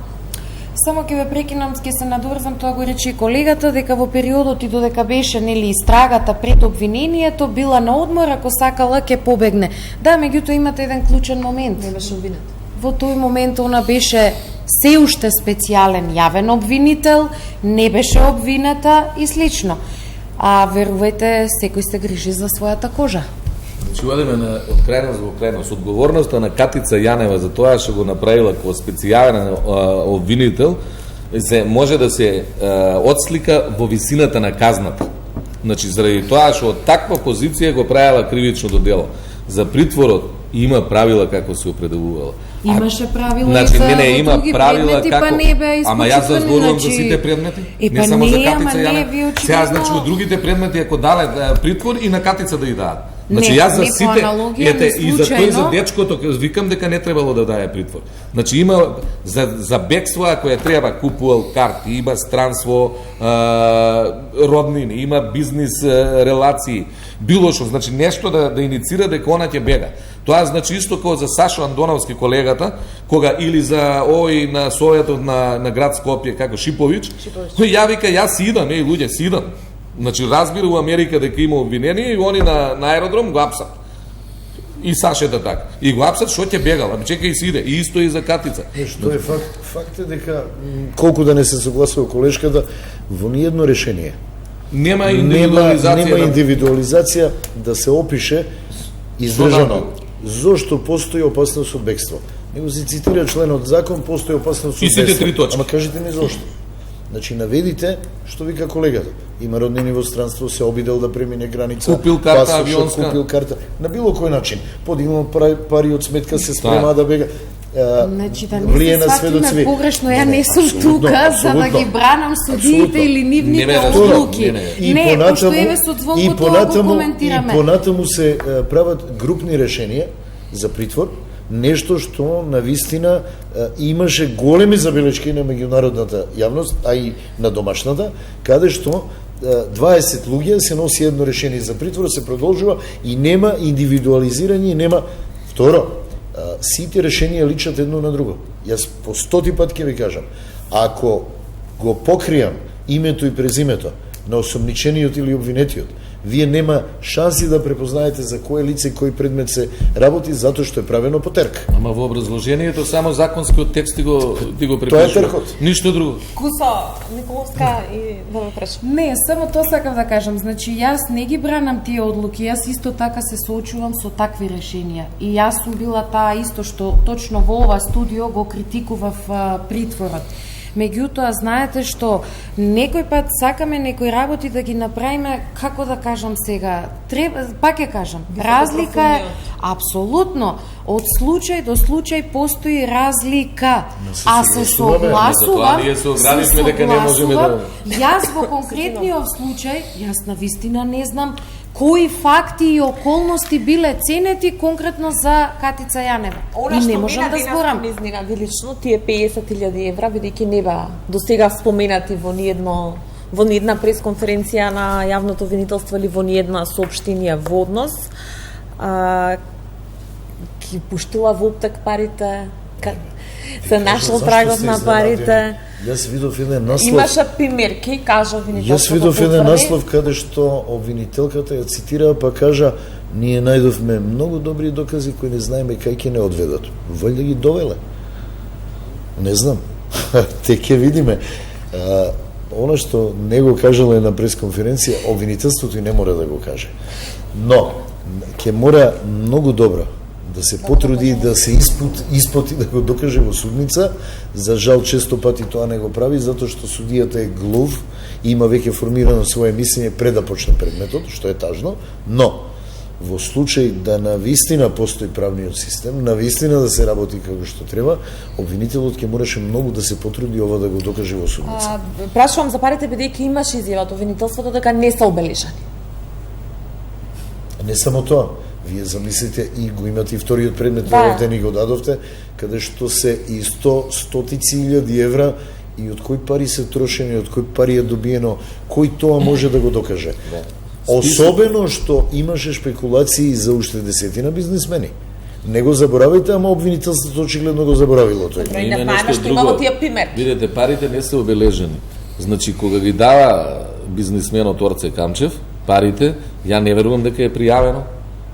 Само ќе ве прекинам, ќе се надврзам, тоа го рече и колегата, дека во периодот и додека беше нели истрагата пред обвинението, била на одмор, ако сакала ќе побегне. Да, меѓутоа имате еден клучен момент. Не беше обвинет. Во тој момент она беше се уште специјален јавен обвинител, не беше обвината и слично. А верувајте, секој се грижи за својата кожа. Значи, одиме од крајност во крајност. Одговорноста на Катица Јанева за тоа што го направила како специјален обвинител може да се отслика во висината на казната. Значи, заради тоа што од таква позиција го правила кривичното дело. За притворот има правила како се определувала. Имаше правила значи, и за има други правила предмети, како... па не беа исклучувани. Ама јас да зборувам за сите предмети, не само за Катица Јанева. Сега, значи, од другите предмети, ако дале притвор и на Катица да ја дадат. Значи, јас за сите, и за тој за дечкото, викам дека не требало да даде притвор. Значи, има за бегство, ако ја треба, купувал карти, има странство, роднини, има бизнис релации, било што, значи, нешто да иницира дека она ќе бега. Тоа значи исто како за Сашо Андоновски колегата, кога или за ој на Советот на град Скопје, како Шиповиќ, кој ја вика, јас си идам, луѓе, си идам. Значи, разбира у Америка дека има обвинение и они на аеродром го апсат. И Сашета така. И го апсат, што ќе бегал, ами чекај си иде. И исто и за Катица. Што е факт? Факт е дека, колку да не се согласува колешката, во ниедно решение нема индивидуализација да се опише издржано зошто постои опасност од бегство. Него се цитира членот закон, постои опасност од бегство. И сите три точки. Ама кажете ми зошто. Значи, наведите, што вика колегата. Има роднини во странство, се обидел да премине граница. Купил карта авионска. Купил карта. На било кој начин. Подигнал пари од сметка, се спрема да бега. Значи, да не се сватиме погрешно, ја не сум тука за да ги бранам судиите или нивните одлуки. Не, пошто еве со Звонко тоа го коментираме. И понатаму се прават групни решенија за притвор, нешто што навистина имаше големи забелешки на меѓународната јавност, а и на домашната, каде што 20 луѓе се носи едно решение за притвор, се продолжува и нема индивидуализирање, и нема второ. Сите решенија личат едно на друго. Јас по 100 пат ќе ви кажам, ако го покријам името и презимето на осомничениот или обвинетиот, вие нема шанси да препознаете за кое лице кој предмет се работи, затоа што е правено по терк. Ама во образложението само законскиот текст ти го препишува. Тоа е теркот. Ништо друго. Кусо Николовска и да ме преш. Не, само тоа сакам да кажам. Значи, јас не ги бранам тие одлуки, јас исто така се соочувам со такви решенија. И јас сум била таа исто што точно во ова студио го критикував притворот. Меѓутоа, знаете што, некој пат сакаме некои работи да ги направиме, како да кажам сега, пак ќе кажам, разлика е, апсолутно, од случај до случај постои разлика, а се согласувам, јас во конкретниот случај, јас навистина не знам кои факти и околности биле ценети конкретно за Катица Јанева. И не можам да зборам. Незнина лично тие 50.000 евра, бидејќи не беа до сега споменати во ниедна пресконференција на јавното обвинителство или во ниедна соопштенија во однос, ги пуштила во оптек парите. се нашол трагот на парите. Јас видов еден наслов. Имаше примерки, кажа обвинителството. Јас видов еден наслов каде што обвинителката ја цитира, па кажа: ние најдовме многу добри докази кои не знаеме кај ќе не одведат. Вајде ги довеле. Не знам. Те ќе видиме. Она што не го кажала на пресконференција, обвинителството и не мора да го каже. Но ќе мора многу добро да се потруди да се испоти да го докаже во судница. За жал често пати тоа не го прави, затоа што судијата е глув и има веќе формирано свое мислење пред да почне предметот, што е тажно, но во случај да навистина постои правниот систем, навистина да се работи како што треба, обвинителот ќе мораше многу да се потруди ова да го докаже во судница. Прашувам за парите бидејќи имаше изјава од обвинителството дека не се обележани. Не само тоа, вие замислите и го имате и вториот предмет, овде ни го дадовте, каде што се и стотици илјади евра и од кои пари се трошени, од кои пари е добиено, кој тоа може да го докаже. Особено што имаше шпекулации за уште десетина бизнисмени. Не го заборавајте, ама обвинителството очигледно го заборавило тој. Не знаеме што има во тие примерки. Видете, парите не се обележени. Значи, кога ги дава бизнисменот Орце Камчев, парите, ја не верувам дека е пријавено.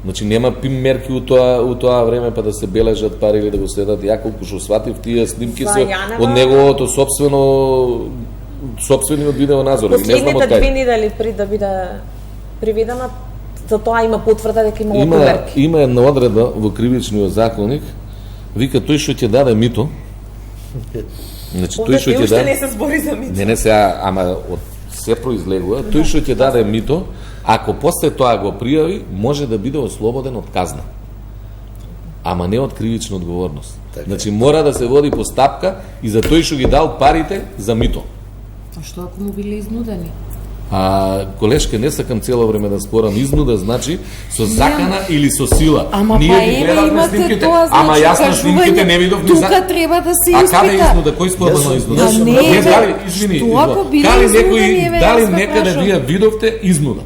Значи, нема примерки у тоа време па да се бележат пари или да го следат. Ја колку што сватив, тие снимки се од неговото собствениот видеоназор. Последните 2 недели при да биде приведена, за тоа има потврда дека имало проверки. Има една одредба во кривичниот законник, вика тој што ќе даде мито. Значи тој што ќе даде не се збори за мито. Не сега, ама од се произлегува, тој што ќе даде мито, ако после тоа го пријави, може да биде ослободен од казна. Ама не од кривична одговорност. Значи мора да се води постапка и за тој што ги дал парите за мито. А што ако му биле изнудени? Колешке, не сакам цело време да спорам, изнуда значи со закана или со сила. Ама ние ги гледавме снимките, тоа, значи, ама јас на снимките не видов ни закана. Тука треба да се испита. А каде изнуда? Кој спорно изнуда? Не, дали, извини, дали некаде вие видовте изнуда?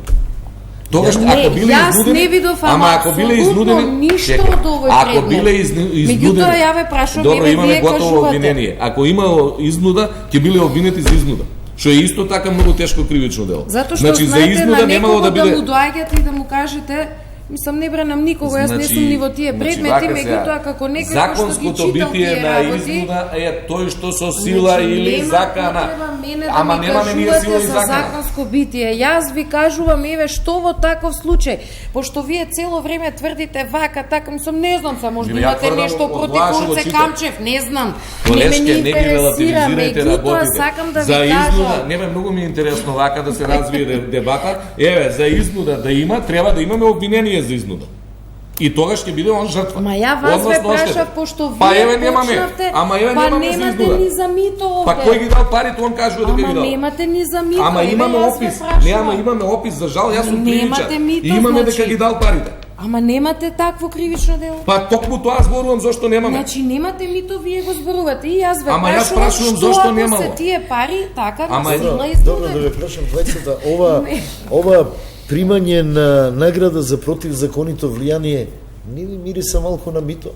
Тогаш ако биле изнудени, ама ако биле изнудени, ништо од овој ако биле изнудени, меѓутоа ја ве прашувам, добро, имаме готово обвинение. Ако има изнуда, ќе биле обвинети за изнуда. Што е исто така многу тешко кривично дело. Затоа што значи, знаете, за изнуда немало да биде... да му доаѓате и да му кажете, мислам, не бранам никого, јас не сум ни во тие предмети, меѓутоа како некој кој што ги читал тие битие на изнуда е тој што со сила или закана. Ама немаме ние сила и закана. Законско битие. Јас ви кажувам, еве, што во таков случај, пошто вие цело време тврдите вака, така, мислам, не знам, само може имате нешто против Орце Камчев, не знам. Не ме ни интересира, меѓутоа сакам да ви кажам. Не ме многу ми е интересно вака да се развие дебата. Еве, за изнуда да има, треба да имаме обвинение за изнуда. И тогаш ќе биде он жртва. Ма ја вас ве прашав, пошто вие почнавте, па немате ни за мито овде. Па кој ги дал парите, он кажува дека ги дал. Ама немате ни за мито. Ама имаме опис. Не, ама имаме опис, за жал, јас сум кривичар. И имаме дека ги дал парите. Ама немате такво кривично дело. Па токму тоа зборувам зошто немаме. Значи немате мито, вие го зборувате и јас ве прашувам зошто немало. Се тие пари така да сила изнудени. Добро да ве прашам двајцата, ова примање на награда за противзаконито влијание не ви мириса малку на мито?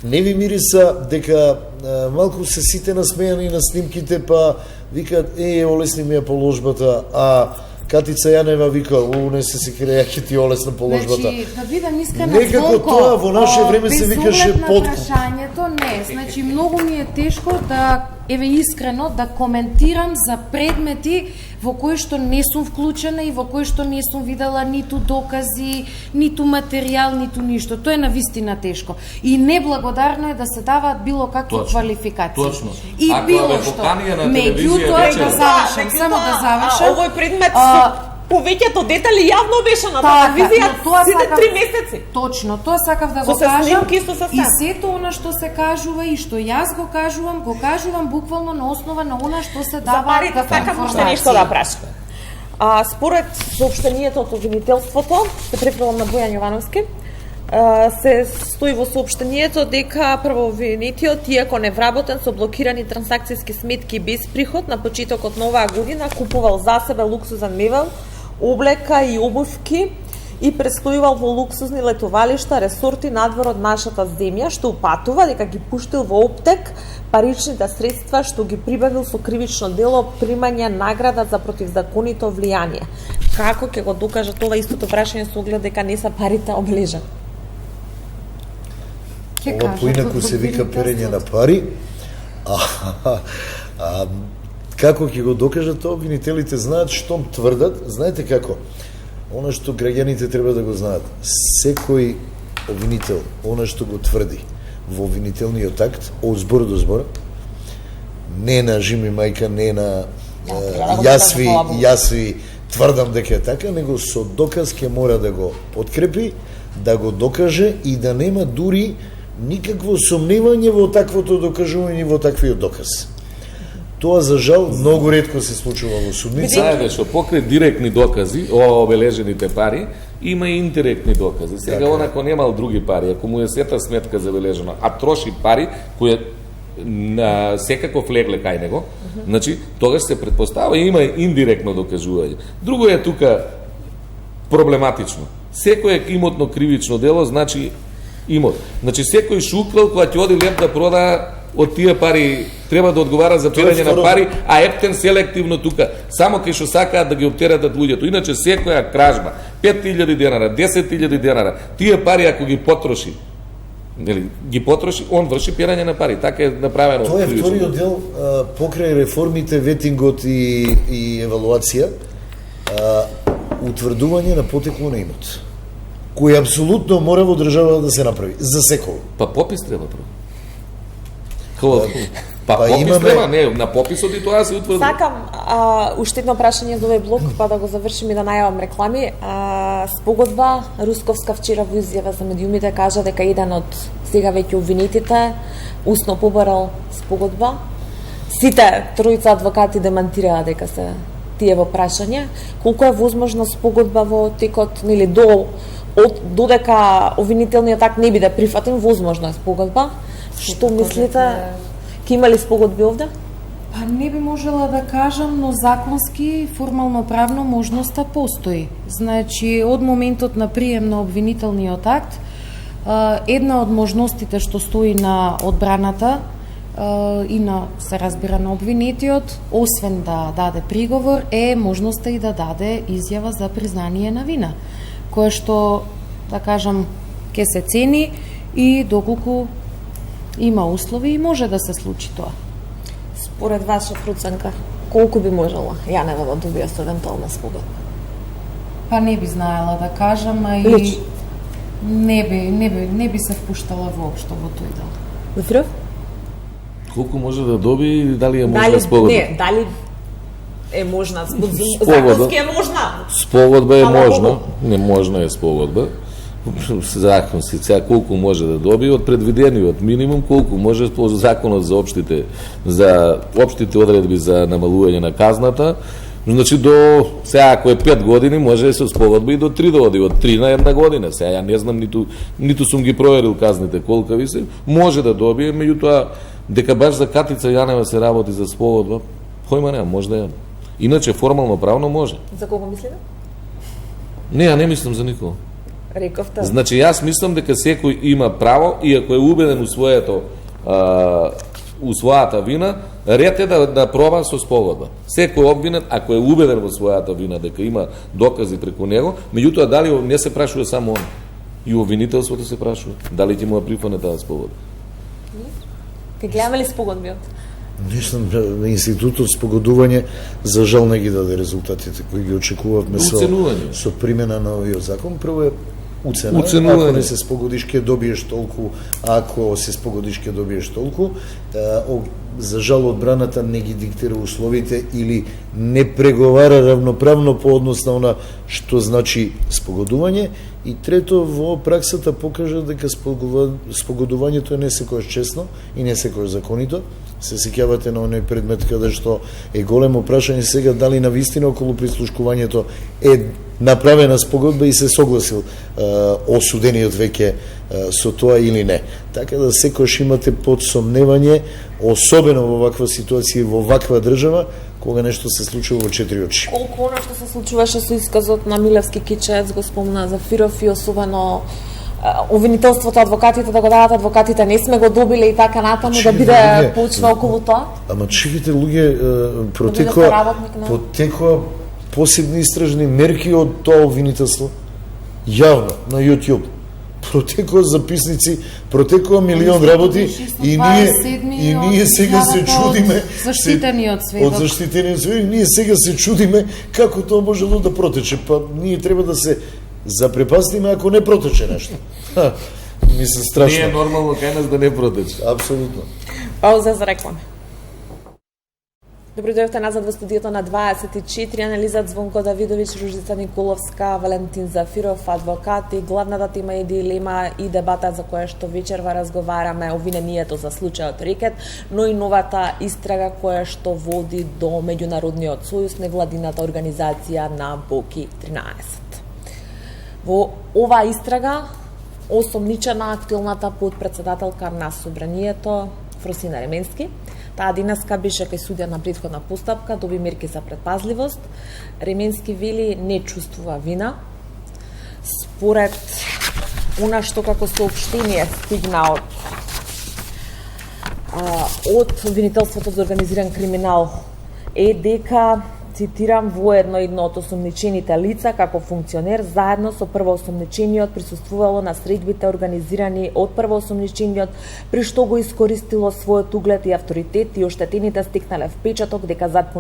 Не ви мириса дека малку се сите насмејани на снимките, па викаат, олесни ми ја положбата, а Катица Јанева вика, не се секира, ја ќе ти олесна положбата. Значи, да бидам искрена, некако тоа во наше време се викаше подкуп. Без прашањето, не. Значи, многу ми е тешко да, еве искрено, да коментирам за предмети во кои што не сум вклучена и во кои што не сум видела ниту докази, ниту материјал, ниту ништо. Тоа е навистина тешко. И неблагодарно е да се даваат било какви квалификации. Точно. И било што. Меѓутоа, да завршам, само да завршам. Овој предмет повеќето детали јавно беше на телевизија сите 3 месеци. Точно, тоа сакав да го кажам. И сето она што се кажува и што јас го кажувам буквално на основа на она што се дава како информација. Нешто да прашам. Според соопштението од обвинителството, се префрлам на Бојан Јовановски, се стои во соопштението дека првообвинетиот, иако невработен со блокирани трансакцијски сметки без приход, на почетокот на оваа година купувал за себе луксузен мебел, облека и обувки и престојувал во луксузни летовалишта, ресорти надвор од нашата земја, што упатува дека ги пуштил во оптек паричните средства што ги прибавил со кривично дело примање награда за противзаконито влијание. Како ќе го докаже тоа истото прашање со оглед дека не се парите облежани? Ова поинаку се вика перење на пари, како ќе го докажат тоа, обвинителите знаат штом тврдат, знаете како? Она што граѓаните треба да го знаат. Секој обвинител, она што го тврди во обвинителниот акт, од збор до збор, не на Жими мајка, не на јасви тврдам дека е така, него со доказ ќе мора да го подкрепи, да го докаже и да нема дури никакво сомневање во таквото докажување, во таквиот доказ. Тоа, за жал, многу ретко се случува во судница. Знаете што, покрај директни докази, обележените пари, има и индиректни докази. Сега, он ако немал други пари, ако му е сета сметка забележена, а троши пари, кои секако легле кај него, значи, тогаш се предпоставува и има индиректно докажување. Друго е тука проблематично. Секој имотно кривично дело, значи, имот. Значи, секој шуквел, која ќе оди леп да прода од тие пари, треба да одговара за перење на пари, а ептен селективно тука, само кај што сакаат да ги оптеретат луѓето. Иначе секоја кражба, 5.000 денара, 10.000 денара, тие пари ако ги потроши, ги потроши, он врши перење на пари. Така е направено. Тоа е вториот дел покрај реформите, ветингот и евалуација, утврдување на потекло на имот, кој апсолутно мора во држава да се направи за секој. Па попис треба прво. Па попис треба, не, на пописот и тоа се утврди. Сакам уште едно прашање за овој блок, па да го завршим и да најавам реклами. Спогодба Русковска вчера во изјава за медиумите кажа дека еден од сега веќе обвинетите усно побарал спогодба. Сите тројца адвокати демантираа дека се тие во прашање. Колку е возможно спогодба во текот, нели додека обвинителниот акт не биде прифатен, возможно е спогодба. Што мислите? Ке има ли спогодби овде? Па не би можела да кажам, но законски, формално правно можноста постои. Значи, од моментот на прием на обвинителниот акт, една од можностите што стои на одбраната и на, се разбира, на обвинетиот, освен да даде приговор, е можноста и да даде изјава за признание на вина, кое што, да кажам, ке се цени и доколку има услови и може да се случи тоа. Според ваша проценка, колку би можела Јанева да добија со евентуална спогодба? Па не би знаела да кажам, а и не би се впуштала воопшто во тој дел. Митров? Колку може да доби и дали е можна спогодба? Не, дали е можна законски е можна. Спогодба е можна, не можна е спогодба. Законски, сега колку може да доби од предвидениот минимум, колку може по законот за општите одредби за намалување на казната. Значи до сега ако е 5 години може со спогодба и до 3 да оди, од 3 на 1 година. Сега ја не знам ниту сум ги проверил казните колкави се, може да добие, меѓутоа дека баш за Катица Јанева се работи за спогодба, појма нема, може да ја. Иначе формално правно може. За кого мислите? Не, ја не мислам за никого. Рековте. Значи, јас мислам дека секој има право и ако е убеден у својата вина, ред е да проба со спогодба. Секој обвинет, ако е убеден во својата вина дека има докази преку него, меѓутоа дали не се прашува само он, и обвинителството се прашува, дали ќе му ја прифане таа спогодба. Ке гледаме ли спогодбиот? Не знам, институтот спогодување за жал не ги даде резултатите кои ги очекувавме со примена на овиот закон. Прво е уценување. Ако не се спогодиш ке добиеш толку, ако се спогодиш ке добиеш толку. За жал одбраната не ги диктира условите или не преговара равноправно по однос на она што значи спогодување. И трето, во праксата покажа дека спогодувањето не секојаш честно и не секојаш законито. Се сеќавате на оној предмет каде што е големо прашање сега дали на вистина околу прислушкувањето е направена спогодба и се согласил осудениот веќе со тоа или не. Така да секојаш имате подсомневање, особено во ваква ситуација, во ваква држава, кога нешто се случува во 4 очи. Колку она што се случуваше со исказот на Милевски Кичец, го спомна Зафиров и особено обвинителството, адвокатите да го дадат, адвокатите не сме го добиле и така натаму да биде поучено околу тоа. Ама чекайте, луѓе, протекоа посебни истражни мерки од тоа обвинителство. Јавно, на YouTube. Протекоа записници, протекоа милион работи и ние сега се чудиме заштитениот сведок. Од заштитениот сведок, ние сега се чудиме како тоа можело да протече. Па ние треба да се запрепастиме ако не протече нешто. Мислам страшно. Не е нормално кај нас да не протече. Апсолутно. Пауза за реклама. Добро дојдовте назад во студиото на 24, анализат Звонко Давидовиќ, Ружица Николовска, Валентин Зафиров, адвокати. Главната тема и дилема и дебата за која што вечерва разговараме, обвинението за случајот Рекет, но и новата истрага која што води до Меѓународниот сојуз, невладината организација на Боки 13. Во оваа истрага осомничена актуелната подпредседателка на Собранието Фросина Ременски. Таа денеска беше кај судија на претходна постапка, доби мерки за предпазливост. Ременски вели не чувствува вина. Според она што како соопштение стигна од обвинителството за организиран криминал е дека, цитирам, воедно од осомничените лица како функционер заедно со првоосомничениот присуствувало на средбите организирани од првоосомничениот, при што го искористило својот углед и авторитет и оштетените стекнале впечаток дека зад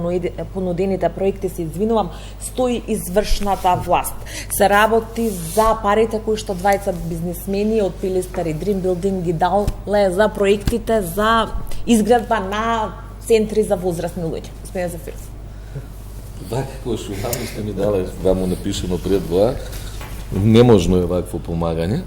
понудените проекти, се извинувам, стои извршната власт. Се работи за парите кои што двајца бизнисмени од Пилистер и Dream Building ги дале за проектите за изградба на центри за возрастни луѓе. Господин Зафиров. Да, како што ваму сте ми дали, ваму напишено пред тоа, неможно е вакво помагање.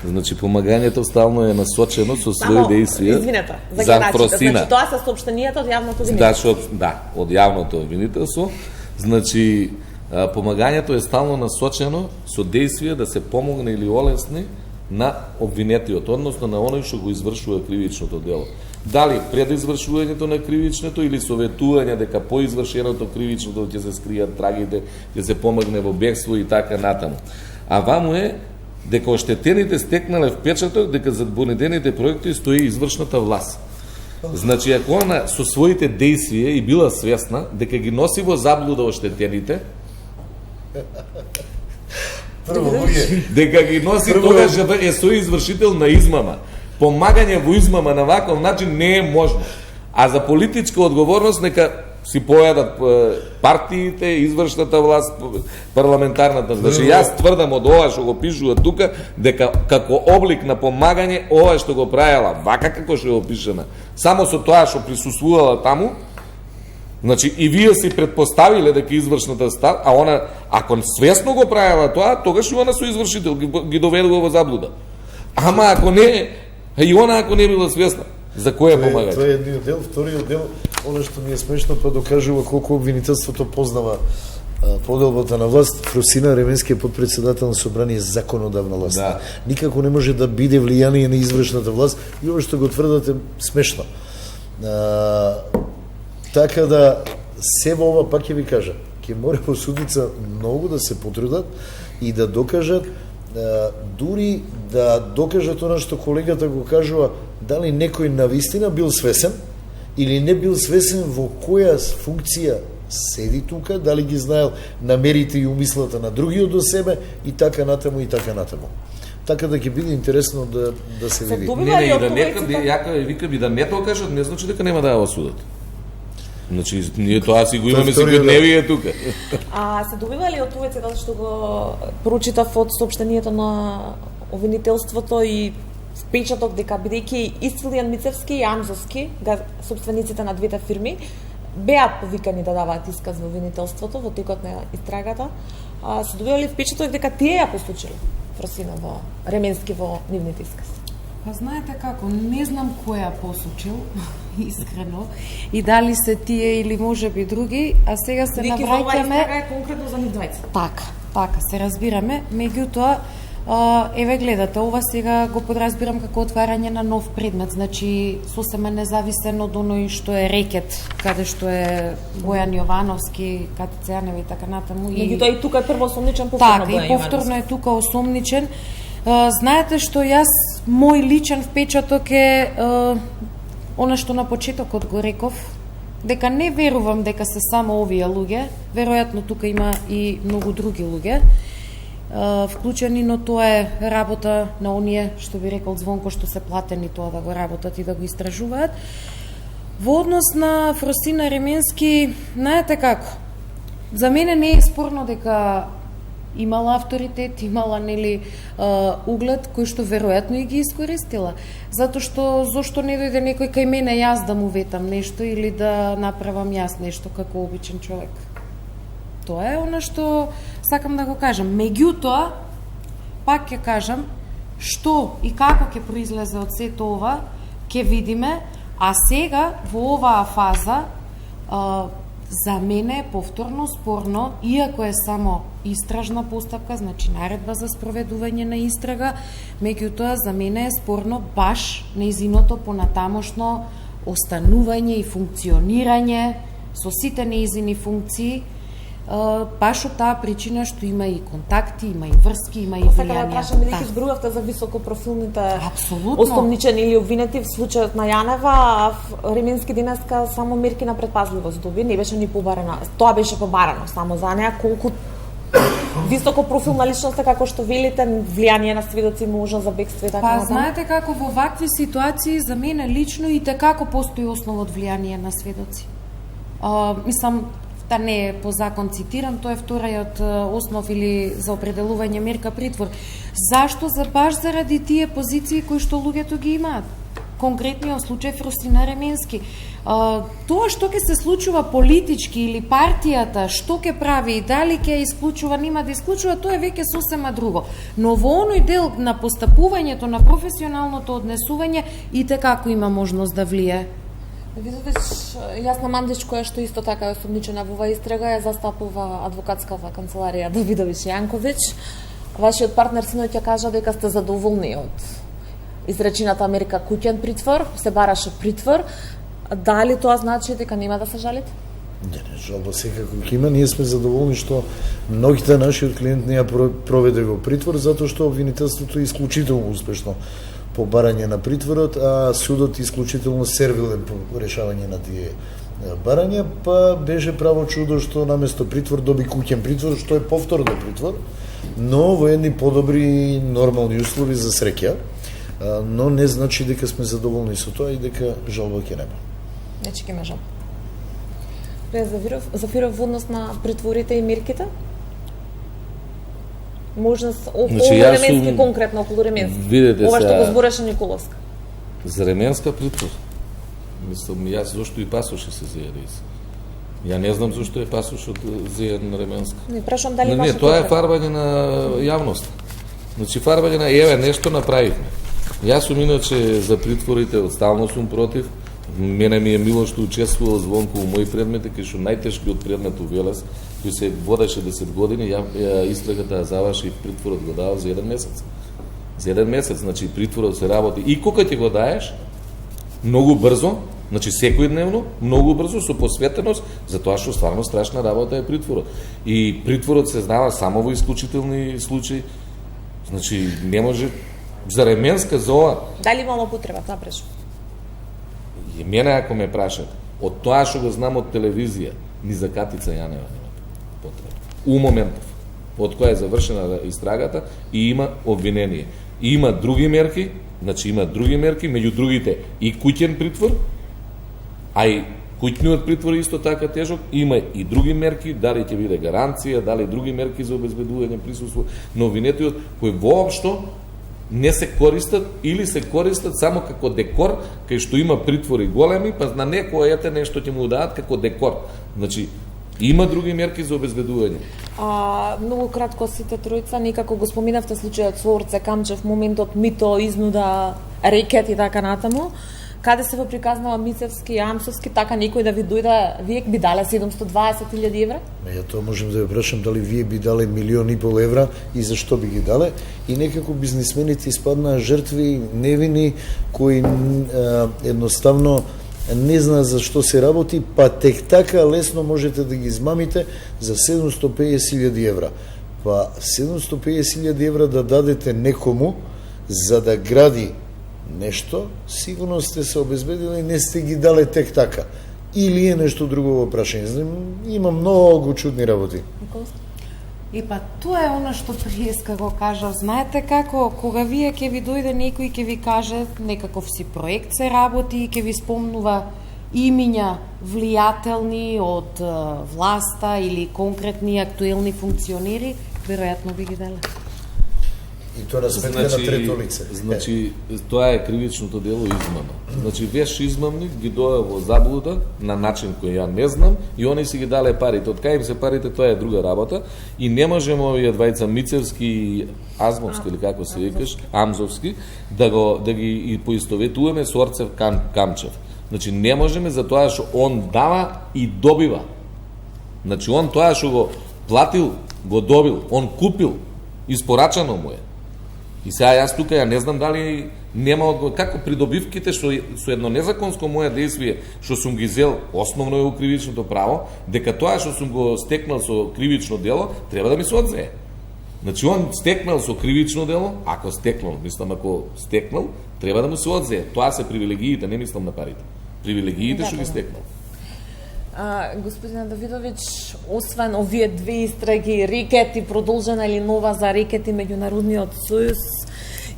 Значи, помагањето стално е насочено со своји действија. Извинете, за за Фросина. Значи, тоа се соопштенијата од јавното обвинителство. Да, од јавното обвинителство. Значи, помагањето е стално насочено со действија да се помогне или олесни на обвинетиот, односно на оној што го извршува кривичното дело. Дали пред извршувањето на кривичното или советување дека по извршеното кривичното ќе се скријат трагите, ќе се помогне во бегство и така натаму. А ваму е дека оштетените стекнале впечаток дека зад понудените проекти стои извршната власт. Значи, ако она со своите действија и била свесна дека ги носи во заблуда оштетените, дека ги носи тогаш е соизвршител на измама. Помагање во измама на ваков начин не е можно. А за политичка одговорност нека си појадат партиите, извршната власт, парламентарната. Значи, јас тврдам од ова што го пишува тука, дека како облик на помагање, ова што го правела, вака како што го пишена, само со тоа што присуствувала таму, значи, и вие си предпоставиле дека извршната став, а она, ако свесно го правела тоа, тогаш и она со извршител ги доведува во заблуда. Ама ако не, и она ако не била свесна, за која помагање? Тоа е едниот дел, вториот дел, она што ми е смешно, па докажува колку обвинителството познава поделбата на власт. Фросина Ременски е подпредседател на Собрание законодавна власт. Да. Никако не може да биде влијание на извршната власт и ова што го тврдате смешно. Така да, се во ова, пак ќе ви кажа, ќе мора во судица многу да се потрудат и да докажат, дури да докажат она што колегата го кажува, дали некој навистина бил свесен или не бил свесен во која функција седи тука, дали ги знаел намерите и умислата на другиот до себе и така натаму и така натаму. Така да ќе биде интересно да се види. Не, и да не, викам и да не докажат, не значи дека нема да ја осудат. Значи, ние тоа си го имаме секојдневие тука. А се добивали од увеците што го прочитав од соопштението на обвинителството и впечаток дека бидејќи Исцилијан Мицевски и Амзовски, собствениците на двете фирми, беа повикани да даваат исказ во обвинителството во текот на истрагата, се добивали впечаток дека тие ја посочиле Фросина во Ременски во нивните искази. Па знаете како, не знам кој ја посочил, искрено, и дали се тие или може би други, а сега се навраќаме... Дека конкретно за нив двајца. Така, се разбираме, меѓутоа, Еве гледате, ова сега го подразбирам како отварање на нов предмет, значи сосема независен од оној што е рекет, каде што е Бојан Јовановски, Катица Јанева и така натаму. Меѓутоа и тука е прво осомничен, повторно Така, и повторно е тука осомничен. Знаете што јас, мој личен впечаток е она што на почетокот го реков, дека не верувам дека се само овие луѓе, веројатно тука има и многу други луѓе вклучени, но тоа е работа на оние, што би рекол Звонко, што се платени тоа да го работат и да го истражуваат. Во однос на Фросина Ременски, знаете како, за мене не е спорно дека имала авторитет, имала углед кој што веројатно и ги искористила. Затоа што зошто не дојде некој кај мене јас да му ветам нешто или да направам јас нешто како обичен човек. Тоа е она што сакам да го кажам. Меѓутоа, пак ќе кажам, што и како ќе произлезе од сето ова, ќе видиме, а сега во оваа фаза за мене е повторно спорно, иако е само истражна постапка, значи наредба за спроведување на истрага, меѓутоа за мене е спорно баш нејзиното понатамошно останување и функционирање со сите нејзини функции, баш од таа причина што има и контакти, има и врски, има и влијанија. Сакам да прашам, бидејќи зборувавте за високопрофилните Апсолутно остомничени или обвинети, в случајот на Јанева, Ременски денеска само мерки на предпазливост доби, не беше ни побарена. Тоа беше побарено само за неа, колку високопрофилна личност е, како што велите, влијание на сведоци, можа за бегство и така натаму. Знаете како во вакви ситуации за мене лично и како постои основа од влијание на сведоци. Мислам, да не е по закон цитиран, тоа е вториот основ или за определување мерка притвор. Зашто? Баш заради тие позиции кои што луѓето ги имаат. Конкретниот случај Фросина Ременски. Тоа што ќе се случува политички или партијата, што ќе прави и дали ќе исклучува, нема да исклучува, тоа е веќе сосема друго. Но во оној дел на постапувањето, на професионалното однесување, и како има можност да влие. Видите, Јасна Мандич, која што исто така е осомничена во оваа истрага, ја застапува адвокатската канцеларија Давидович Јанковиќ. Вашиот партнер синоќ ќе кажа дека сте задоволни од изречената мерка куќен притвор, се бараше притвор. Дали тоа значи дека нема да се жалите? Не, жалба секако ќе има. Ние сме задоволни што многите нашиот клиент не ја проведе во притвор, затоа што обвинителството е исклучително успешно по барање на притворот, а судот исклучително сервилен по решавање на тие барања, па беше право чудо што наместо притвор доби куќен притвор, што е повторно притвор, но во едни подобри нормални услови за среќа, но не значи дека сме задоволни со тоа и дека жалба ќе нема. Нече ќе има жалба. Зафиров во однос на притворите и мерките? Можност околу Ременски, конкретно околу Ременски. Ова што го збореше Николовска. За Ременска притвор. Мислам, јас зошто и пасоше се зеја рейс. Ја не знам зошто е пасошот зејан на Ременска. Не прашам дали не, тоа е фарбање на јавност. Значи фарбање на еве нешто направивме. Јас сум иначе за притворите, стално сум против. Мене ми е мило што учествувал Звонко во мои предмети, кај што најтешкиот предмет у Велес, кој се водеше 10 години, истрагата ја заврши и притворот го дава за 1 месец. За 1 месец, значи притворот се работи. И кога ќе го даеш, многу брзо, значи секојдневно, многу брзо, со посветеност, за тоа што стварно страшна работа е притворот. И притворот се знава само во исклучителни случаи. Значи, не може за Ременска, за ова. Дали имало потреба, тоа прашам? И мене, ако ме прашат, од тоа што го знам од телевизија, ни за Катица Јанева нема потреба. У моментов, од која е завршена истрагата и има обвинение. И има други мерки, значи има други мерки, меѓу другите и куќен притвор, а и куќниот притвор исто така тежок, има и други мерки, дали ќе биде гаранција, дали други мерки за обезбедување присуство на обвинетиот, кои воопшто не се користат или се користат само како декор, кај што има притвори големи, па на некој ете нешто ќе му дадат како декор. Значи, има други мерки за обезбедување. Многу кратко сите тројца, некако го споминавте случајот со Орце Камчев, моментот мито, изнуда, рекет и така натаму. каде се во приказнава Мицевски, Амсовски, така некој да ви дојде, вие би дале 720.000 евра? Ја тоа можем да ја прашам дали вие би дале 1,5 милион евра и зашто би ги дале. И некако бизнисмените испаднаа жртви невини кои едноставно не знаат за што се работи, па тек така лесно можете да ги измамите за 750.000 евра. Па 750.000 евра да дадете некому за да гради нешто, сигурно сте се обезбедили и не сте ги дале тек така. Или е нешто друго во прашање. Има многу чудни работи. И па тоа е она што Приеска го кажа. Знаете како, кога вие ќе ви дојде некој ќе ви каже некаков си проект се работи и ќе ви спомнува имиња влијателни од власта или конкретни актуелни функционери, веројатно би ги дала. И тоа на сметка на трето лице. Значи, тоа е кривичното дело измама. Значи, веш измамник ги доја во заблуда на начин кој ја не знам и они си ги дале парите. Од кај им се парите, тоа е друга работа и не можеме овие двајца Мицевски и Азмовски или како се викаш, Амзовски, да ги и поистоветуваме со Орцев Камчев. Значи, не можеме за тоа што он дава и добива. Значи, он тоа што го платил, го добил, он купил, испорачано му е. И сега јас тука ја не знам дали нема како придобивките што со едно незаконско моје действие што сум ги зел, основно е у кривичното право, дека тоа што сум го стекнал со кривично дело треба да ми се одзее. Значи он стекнал со кривично дело, ако стекнал, треба да му се одзее. Тоа се привилегиите, не мислам на парите. Привилегиите што ги стекнал. Господина Давидович, освен овие две истраги, рекет и продолжена или нова за рекет и Меѓународниот сојуз,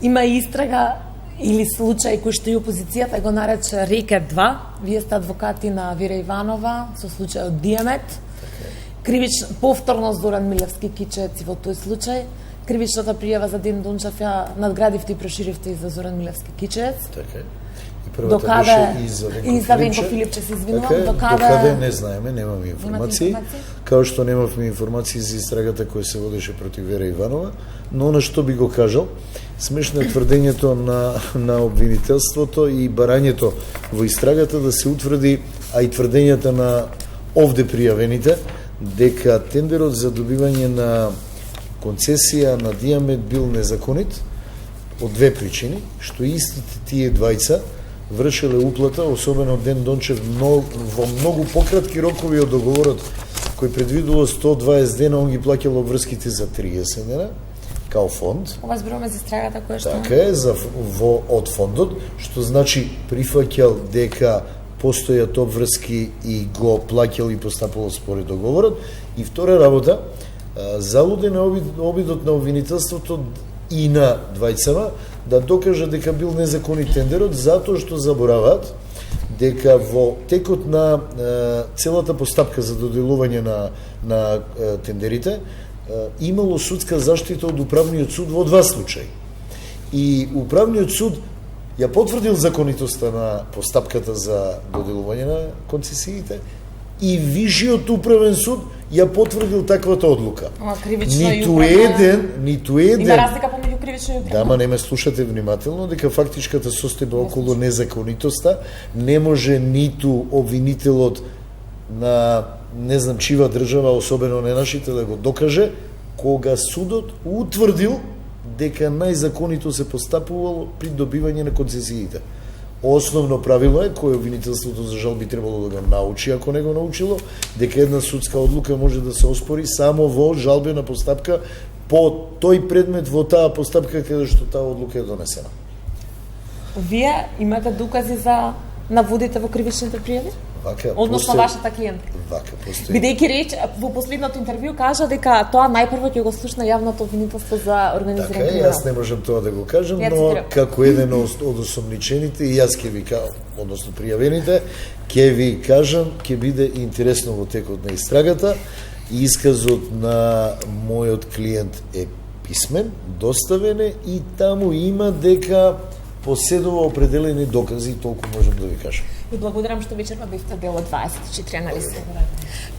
има и истрага или случај кој што и опозицијата го нарече рекет 2. Вие сте адвокати на Вера Иванова со случајот Диамет. Повторно Зоран Милевски Кичец и во тој случај. Кривичната пријава за Ден Дончев ја надградивте и проширивте и за Зоран Милевски Кичец. Така. Првата беше и за Венко Филипче, се извинувам. Докаде не знаеме, немаме информации. Као што немавме информации за истрагата која се водеше против Вера Иванова, но на што би го кажал, смешно е тврдењето на обвинителството и барањето во истрагата да се утврди, а и тврдењата на овде пријавените, дека тендерот за добивање на концесија на Диамет бил незаконит од две причини, што истите тие двајца вршеле уплата, особено Ден Дончев, во многу пократки рокови од договорот кој предвидувало 120 дена, он ги плаќал обврските за 30 дена, као фонд. Ова зборуваме за истрагата која што... Така е, од фондот, што значи прифаќал дека постојат обврски и го плаќал и постапало според договорот. И втора работа, залуден е обидот на обвинителството и на двајцама да докажа дека бил незаконит тендерот, затоа што забораваат дека во текот на целата постапка за доделување на тендерите имало судска заштита од Управниот суд во два случаи. И Управниот суд ја потврдил законитоста на постапката за доделување на концесиите и Вишиот управен суд ја потврдил таквата одлука. Ниту еден... Има разлика помеѓу кривично и управно. Да, ама не ме слушате внимателно, дека фактичката состојба околу незаконитоста не може ниту обвинителот на не знам чива држава, особено не нашите, да го докаже, кога судот утврдил дека најзаконито се постапувало при добивање на концесиите. Основно правило е, кој обвинителството за жал би требало да го научи, ако не го научило, дека една судска одлука може да се оспори само во жалбена постапка по тој предмет во таа постапка каде што таа одлука е донесена. Вие имате докази за наводите во кривичните пријави? Вака, односно вашата клиентка. Вака, постои. Бидејќи реч во последното интервју кажа дека тоа најпрво ќе го слушна јавното обвинителство за организиран криминал. Така, јас не можам тоа да го кажам, но како еден од осомничените, и јас ќе ви кажам, односно пријавените, ќе ви кажам, ќе биде интересно во текот на истрагата. Исказот на мојот клиент е писмен, доставен е и таму има дека поседува определени докази, толку можам да ви кажам. Ви благодарам што вечерва бевте дел од 24 анализи.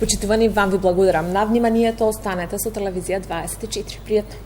Почитувани, вам ви благодарам на вниманието, останете со телевизија 24. Пријатно.